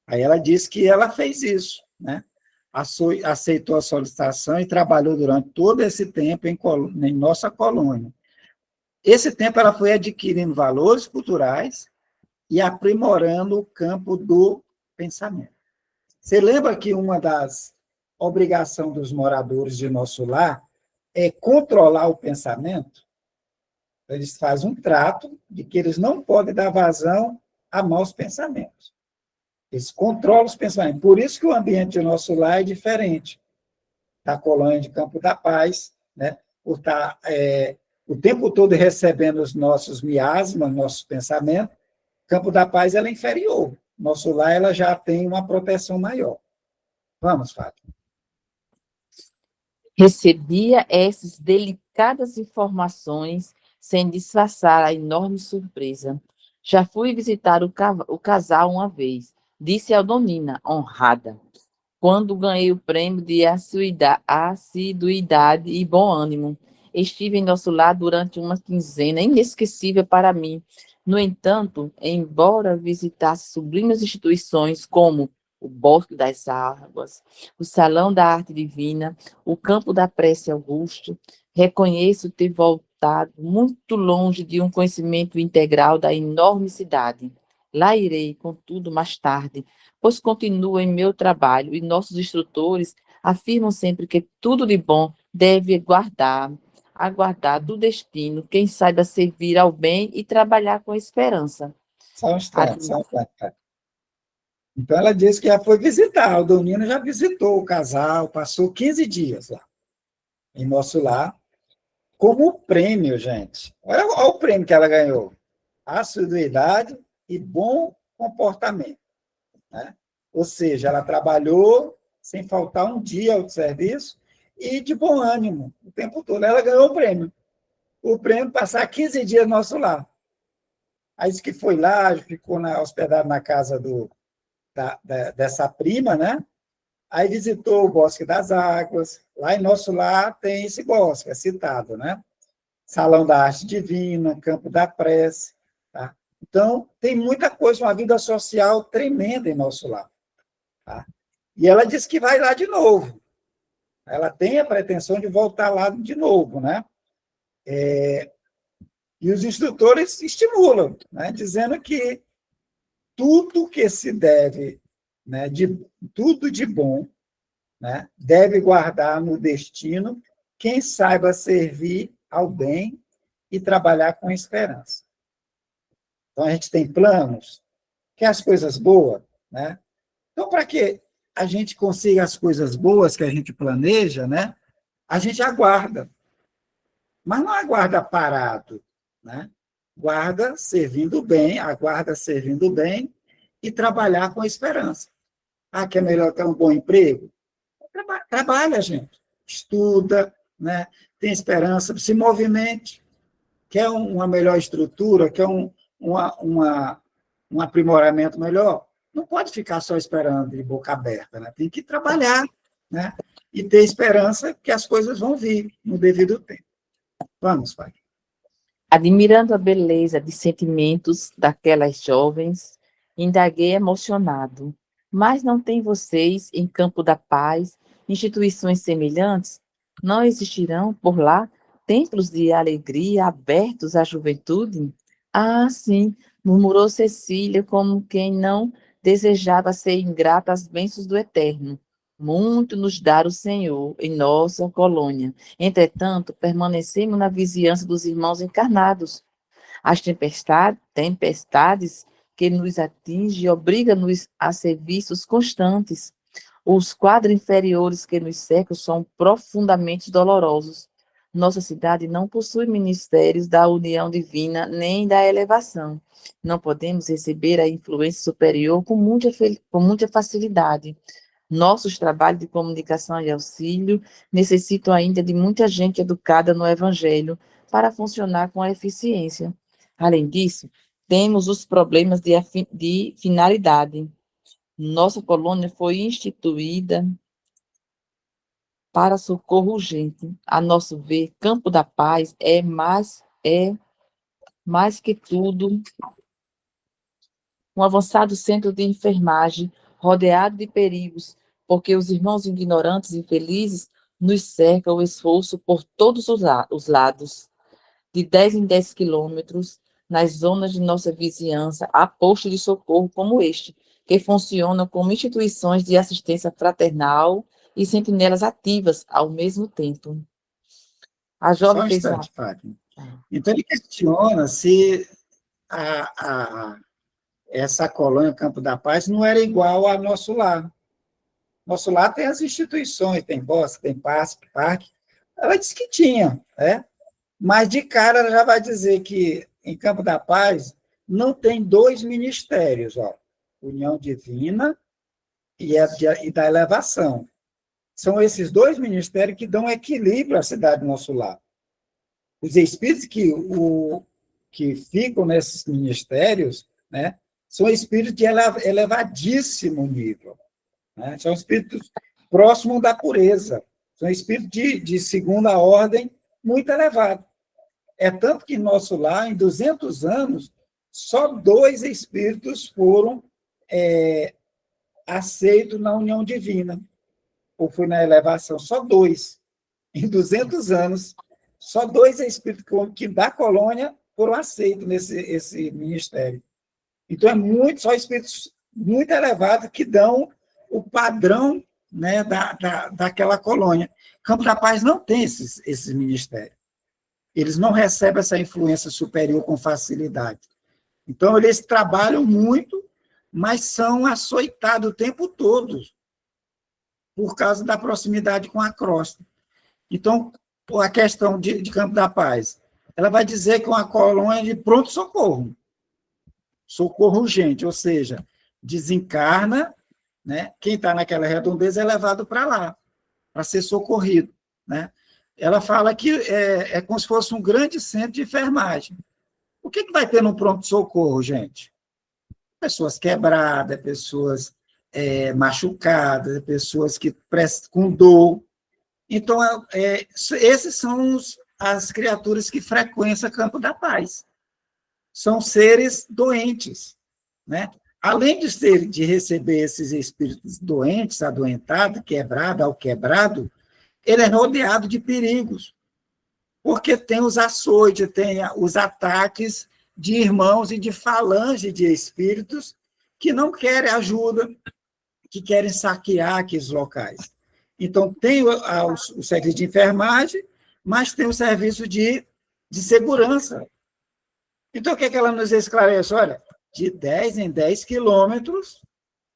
Speaker 3: Aí ela disse que ela fez isso, né? Aceitou a solicitação e trabalhou durante todo esse tempo em nossa colônia. Esse tempo ela foi adquirindo valores culturais e aprimorando o campo do pensamento. Você lembra que uma das obrigações dos moradores de nosso lar é controlar o pensamento? Eles fazem um trato de que eles não podem dar vazão a maus pensamentos. Eles controlam os pensamentos. Por isso que o ambiente de nosso lar é diferente da colônia de Campo da Paz, né? Por estar o tempo todo recebendo os nossos miasmas, nossos pensamentos. Campo da Paz ela é inferior. Nosso lar ela já tem uma proteção maior. Vamos, Fábio.
Speaker 7: Recebia essas delicadas informações sem disfarçar a enorme surpresa. Já fui visitar o casal uma vez, disse Aldonina, honrada, quando ganhei o prêmio de assiduidade e bom ânimo. Estive em nosso lar durante uma quinzena inesquecível para mim. No entanto, embora visitasse sublimes instituições como o Bosque das Águas, o Salão da Arte Divina, o Campo da Prece Augusto, reconheço ter voltado muito longe de um conhecimento integral da enorme cidade. Lá irei, contudo, mais tarde, pois continuo em meu trabalho e nossos instrutores afirmam sempre que tudo de bom deve aguardar do destino quem saiba servir ao bem e trabalhar com esperança.
Speaker 3: Só um instante. Então, ela disse que já foi visitar, o Aldonino já visitou o casal, passou 15 dias lá. em nosso lar, como prêmio, gente. Olha o prêmio que ela ganhou. Assiduidade e bom comportamento, né? Ou seja, ela trabalhou sem faltar um dia ao serviço e de bom ânimo o tempo todo. Ela ganhou o prêmio. O prêmio passar 15 dias no nosso lar. Aí disse que foi lá, ficou hospedado na casa dessa prima, né? Aí visitou o Bosque das Águas. Lá em nosso lar tem esse bosque, é citado, né? Salão da Arte Divina, Campo da Prece. Tá? Então, tem muita coisa, uma vida social tremenda em nosso lar. Tá? E ela disse que vai lá de novo. Ela tem a pretensão de voltar lá de novo, né? E os instrutores estimulam, né? Dizendo que tudo que se deve, né, tudo de bom, né, deve guardar no destino quem saiba servir ao bem e trabalhar com esperança. Então, a gente tem planos, quer as coisas boas, né? Então, para que a gente consiga as coisas boas que a gente planeja, né, a gente aguarda. Mas não aguarda parado, né? Guarda servindo bem, aguarda servindo bem e trabalhar com esperança. Ah, que é melhor ter um bom emprego? Trabalha, gente. Estuda, né? Tem esperança, se movimente. Quer uma melhor estrutura, quer um aprimoramento melhor? Não pode ficar só esperando de boca aberta, né? Tem que trabalhar, né? E ter esperança que as coisas vão vir no devido tempo. Vamos, pai.
Speaker 7: Admirando a beleza de sentimentos daquelas jovens, indaguei emocionado. Mas não tem vocês, em Campo da Paz, instituições semelhantes? Não existirão por lá templos de alegria abertos à juventude? Ah, sim, murmurou Cecília, como quem não desejava ser ingrata às bênçãos do Eterno. Muito nos dá o Senhor em nossa colônia. Entretanto, permanecemos na vizinhança dos irmãos encarnados. As tempestades que nos atingem obrigam-nos a serviços constantes. Os quadros inferiores que nos cercam são profundamente dolorosos. Nossa cidade não possui ministérios da união divina nem da elevação. Não podemos receber a influência superior com muita facilidade. Nossos trabalhos de comunicação e auxílio necessitam ainda de muita gente educada no Evangelho para funcionar com eficiência. Além disso, temos os problemas de finalidade. Nossa colônia foi instituída para socorro urgente. A nosso ver, Campo da Paz é mais que tudo um avançado centro de enfermagem, rodeado de perigos, porque os irmãos ignorantes e infelizes nos cercam o esforço por todos os lados. De 10 em 10 quilômetros, nas zonas de nossa vizinhança, há postos de socorro como este, que funcionam como instituições de assistência fraternal e sentinelas ativas ao mesmo tempo. A
Speaker 3: Só
Speaker 7: jovem
Speaker 3: um
Speaker 7: fez uma...
Speaker 3: instante, Fátima. Então, ele questiona se essa colônia Campo da Paz não era igual ao nosso lar. Nosso lar tem as instituições, tem bosque, tem parque. Ela disse que tinha, né? Mas, de cara, ela já vai dizer que em Campo da Paz não tem dois ministérios, ó, União Divina e da Elevação. São esses dois ministérios que dão equilíbrio à cidade do nosso lar. Os espíritos que ficam nesses ministérios, né, são espíritos de elevadíssimo nível. Né? São espíritos próximos da pureza. São espíritos de segunda ordem muito elevado. É tanto que em nosso lar, em 200 anos, só 2 espíritos foram aceitos na união divina, ou foi na elevação, só 2. Em 200 anos, só 2 espíritos que da colônia foram aceitos nesse ministério. Então, só espíritos muito elevados que dão o padrão, né, daquela colônia. Campo da Paz não tem esses ministérios. Eles não recebem essa influência superior com facilidade. Então, eles trabalham muito, mas são açoitados o tempo todo, por causa da proximidade com a crosta. Então, ou a questão de Campo da Paz? Ela vai dizer que é uma colônia de pronto-socorro, socorro urgente, ou seja, desencarna, né? Quem está naquela redondeza é levado para lá, para ser socorrido, né? Ela fala que é como se fosse um grande centro de enfermagem. O que vai ter no pronto-socorro, gente? Pessoas quebradas, pessoas machucadas, pessoas que com dor. Então, esses são as criaturas que frequentam Campo da Paz. São seres doentes, né? Além de receber esses espíritos doentes, adoentado, quebrado, ao quebrado, ele é rodeado de perigos, porque tem os açoites, tem os ataques de irmãos e de falange de espíritos que não querem ajuda, que querem saquear aqueles locais. Então, tem o serviço de enfermagem, mas tem o serviço de segurança. Então, o que ela nos esclarece? Olha, de 10 em 10 quilômetros,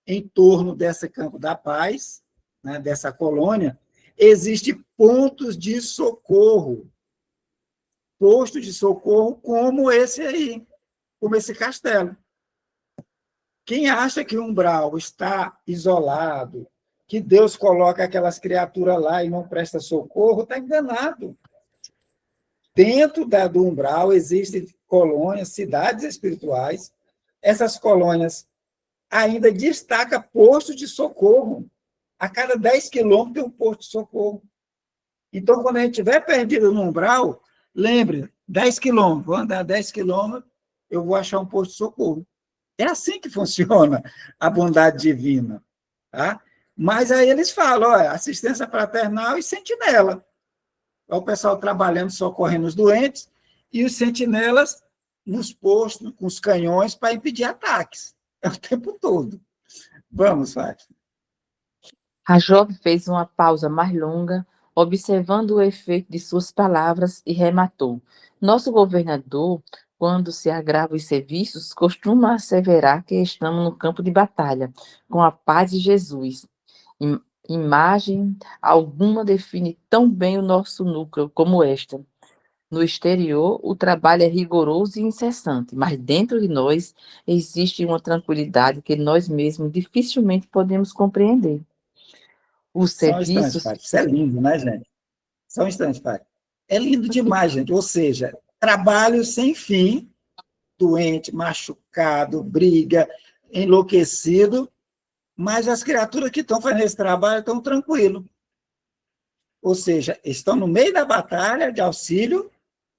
Speaker 3: em torno desse Campo da Paz, né, dessa colônia, existem pontos de socorro. Posto de socorro como esse aí, como esse castelo. Quem acha que o umbral está isolado, que Deus coloca aquelas criaturas lá e não presta socorro, está enganado. Dentro do umbral existem colônias, cidades espirituais. Essas colônias ainda destacam postos de socorro. A cada 10 quilômetros tem um posto de socorro. Então, quando a gente estiver perdido no umbral, lembre, 10 quilômetros, vou andar 10 quilômetros, eu vou achar um posto de socorro. É assim que funciona a bondade divina. Tá? Mas aí eles falam, olha, assistência fraternal e sentinela. É o pessoal trabalhando, socorrendo os doentes, e os sentinelas nos postos, com os canhões, para impedir ataques. É o tempo todo. Vamos, Fátima.
Speaker 7: A jovem fez uma pausa mais longa, observando o efeito de suas palavras, e rematou. Nosso governador, quando se agrava os serviços, costuma asseverar que estamos no campo de batalha, com a paz de Jesus. Imagem alguma define tão bem o nosso núcleo como esta. No exterior, o trabalho é rigoroso e incessante, mas dentro de nós existe uma tranquilidade que nós mesmos dificilmente podemos compreender. Os
Speaker 3: Só um instante,
Speaker 7: serviços...
Speaker 3: Fátima. Isso é lindo, né, gente? Só um instante, Fátima. É lindo demais, gente. Ou seja, trabalho sem fim, doente, machucado, briga, enlouquecido, mas as criaturas que estão fazendo esse trabalho estão tranquilos. Ou seja, estão no meio da batalha de auxílio,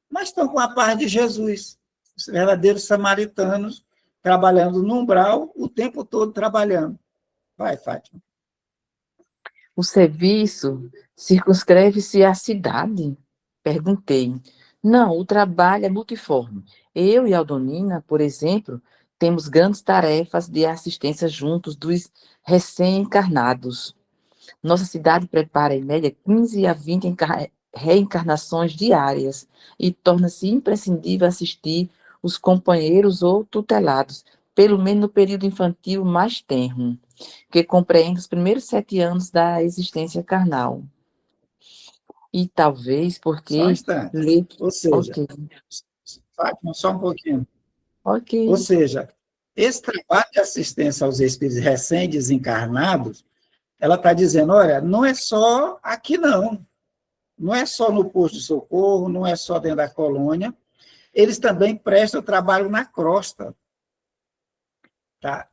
Speaker 3: mas estão com a paz de Jesus. Os verdadeiros samaritanos trabalhando no umbral, o tempo todo trabalhando. Vai, Fátima.
Speaker 7: O serviço circunscreve-se à cidade? Perguntei. Não, o trabalho é multiforme. Eu e Aldonina, por exemplo, temos grandes tarefas de assistência juntos dos recém-encarnados. Nossa cidade prepara, em média, 15 a 20 reencarnações diárias e torna-se imprescindível assistir os companheiros ou tutelados, pelo menos no período infantil mais tenro, que compreende os primeiros 7 anos da existência carnal. E talvez
Speaker 3: Só um
Speaker 7: porque...
Speaker 3: instante. Ou seja,
Speaker 7: Ok.
Speaker 3: Fátima, só um pouquinho.
Speaker 7: Ok.
Speaker 3: Ou seja, esse trabalho de assistência aos espíritos recém-desencarnados, ela está dizendo, olha, não é só aqui, não. Não é só no posto de socorro, não é só dentro da colônia, eles também prestam trabalho na crosta. Tá?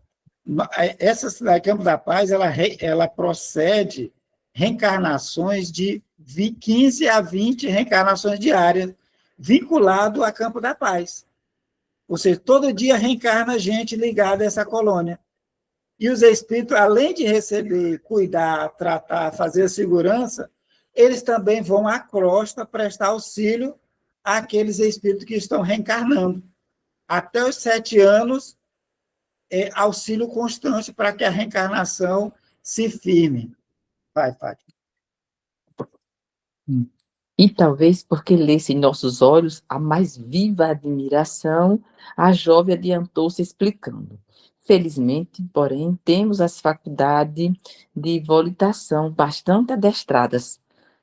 Speaker 3: Essa cidade, Campo da Paz, ela procede reencarnações de 15 a 20 reencarnações diárias, vinculado a Campo da Paz. Ou seja, todo dia reencarna gente ligada a essa colônia. E os espíritos, além de receber, cuidar, tratar, fazer a segurança, eles também vão à crosta prestar auxílio àqueles espíritos que estão reencarnando. Até os 7 anos, auxílio constante para que a reencarnação se firme. Vai, Fátima.
Speaker 7: E talvez porque lesse em nossos olhos a mais viva admiração, a jovem adiantou-se explicando. Felizmente, porém, temos as faculdades de volitação bastante adestradas.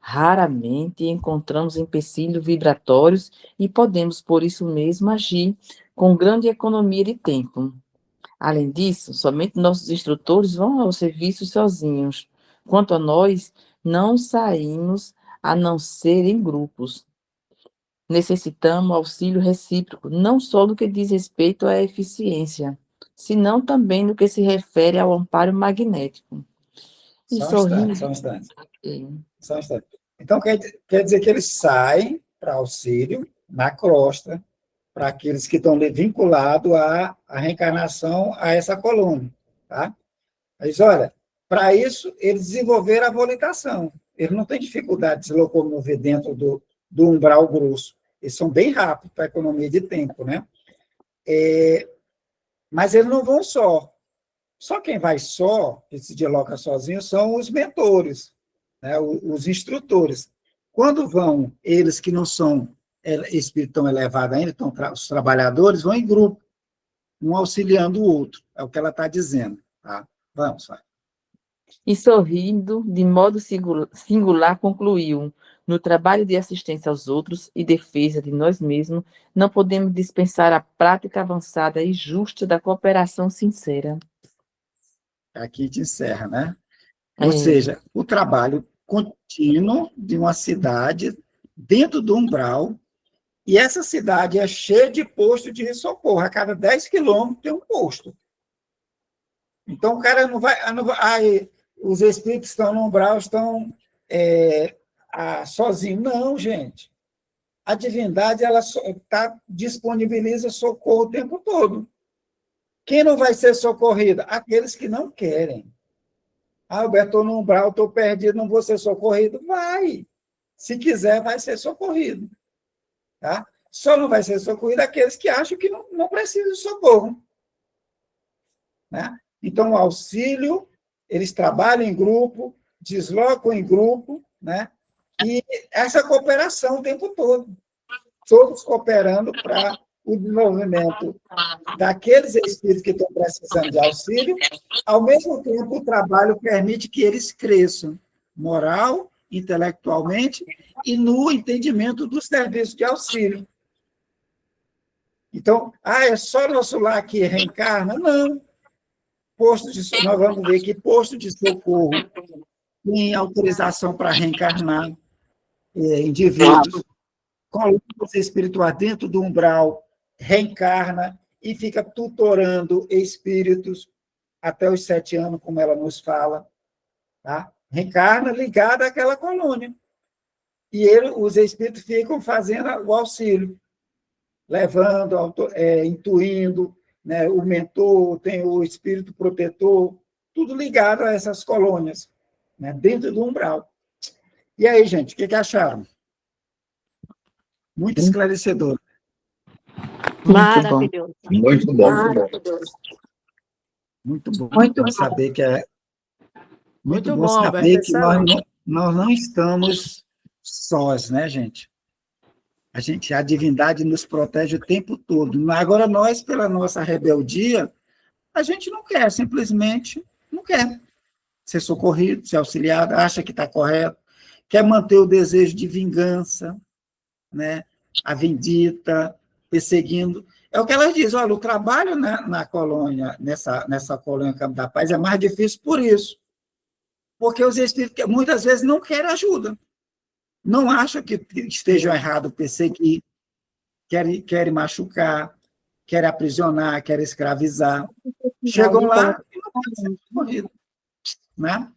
Speaker 7: Raramente encontramos empecilhos vibratórios e podemos, por isso mesmo, agir com grande economia de tempo. Além disso, somente nossos instrutores vão ao serviço sozinhos. Quanto a nós, não saímos a não ser em grupos. Necessitamos auxílio recíproco, não só no que diz respeito à eficiência, senão também no que se refere ao amparo magnético. E
Speaker 3: Só um
Speaker 7: sorrindo.
Speaker 3: instante, só um instante. Só um instante. Então, quer dizer que eles saem para auxílio na crosta, para aqueles que estão vinculados à reencarnação, a essa coluna, tá? Mas, olha, para isso, eles desenvolveram a volitação. Eles não têm dificuldade de se locomover dentro do umbral grosso. Eles são bem rápidos para a economia de tempo, né? Mas eles não vão só. Só quem vai só, que se desloca sozinho, são os mentores, né? Os instrutores. Quando vão eles que não são espírito tão elevado ainda, então os trabalhadores vão em grupo, um auxiliando o outro. É o que ela está dizendo. Tá? Vamos, vai.
Speaker 7: E sorrindo, de modo singular, concluiu: no trabalho de assistência aos outros e defesa de nós mesmos, não podemos dispensar a prática avançada e justa da cooperação sincera.
Speaker 3: Aqui te encerra, né? Ou seja, o trabalho contínuo de uma cidade dentro do umbral, e essa cidade é cheia de postos de socorro. A cada 10 quilômetros tem um posto. Então, o cara não vai... os espíritos estão no umbral, estão sozinhos. Não, gente. A divindade ela disponibiliza socorro o tempo todo. Quem não vai ser socorrido? Aqueles que não querem. Alberto, estou no umbral, estou perdido, não vou ser socorrido. Vai. Se quiser, vai ser socorrido. Tá? Só não vai ser socorrido aqueles que acham que não precisam de socorro. Né? Então, o auxílio, eles trabalham em grupo, deslocam em grupo, né? E essa cooperação o tempo todo. Todos cooperando para o desenvolvimento daqueles espíritos que estão precisando de auxílio. Ao mesmo tempo, o trabalho permite que eles cresçam moral, intelectualmente e no entendimento do serviço de auxílio. Então, é só nosso lar que reencarna? Não. Nós vamos ver que posto de socorro tem autorização para reencarnar indivíduos, coloca os espirituais dentro do umbral, reencarna e fica tutorando espíritos até os 7 anos, como ela nos fala. Tá? Reencarna ligado àquela colônia. E os espíritos ficam fazendo o auxílio, levando, intuindo, né? O mentor, tem o espírito protetor, tudo ligado a essas colônias, né? Dentro do umbral. E aí, gente, o que acharam? Muito esclarecedor.
Speaker 1: Maravilhoso.
Speaker 5: Muito bom.
Speaker 3: Muito bom.
Speaker 1: Muito bom.
Speaker 3: Saber que
Speaker 8: Muito
Speaker 3: bom
Speaker 8: bom,
Speaker 3: saber
Speaker 8: Alberto,
Speaker 3: que nós não estamos sós, né, gente? A divindade nos protege o tempo todo. Agora, nós, pela nossa rebeldia, a gente não quer, simplesmente não quer ser socorrido, ser auxiliado, acha que está correto, quer manter o desejo de vingança, né? A vindita, perseguindo. É o que ela diz, olha, o trabalho na colônia, nessa colônia Campo da Paz é mais difícil por isso. Porque os espíritos muitas vezes não querem ajuda. Não acham que estejam errados perseguir, querem machucar, querem aprisionar, querem escravizar. Chegam lá e não podem ser socorridos. Né?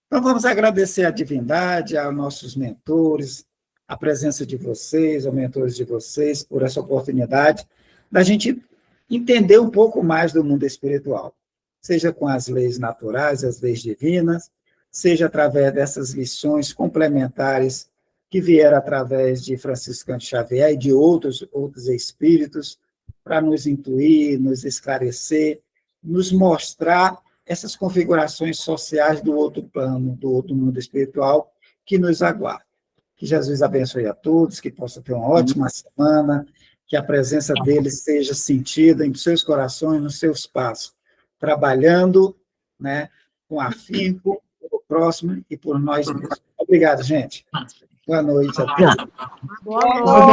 Speaker 3: Então, vamos agradecer à divindade, aos nossos mentores, a presença de vocês, aos mentores de vocês, por essa oportunidade da gente entender um pouco mais do mundo espiritual, seja com as leis naturais, as leis divinas, seja através dessas lições complementares que vieram através de Franciscano Xavier e de outros espíritos, para nos intuir, nos esclarecer, nos mostrar essas configurações sociais do outro plano, do outro mundo espiritual que nos aguarda. Que Jesus abençoe a todos, que possa ter uma ótima semana, que a presença deles seja sentida em seus corações, nos seus passos, trabalhando, né, com afinco, próximo e por nós mesmos. Obrigado, gente. Boa noite a todos.
Speaker 1: Boa noite.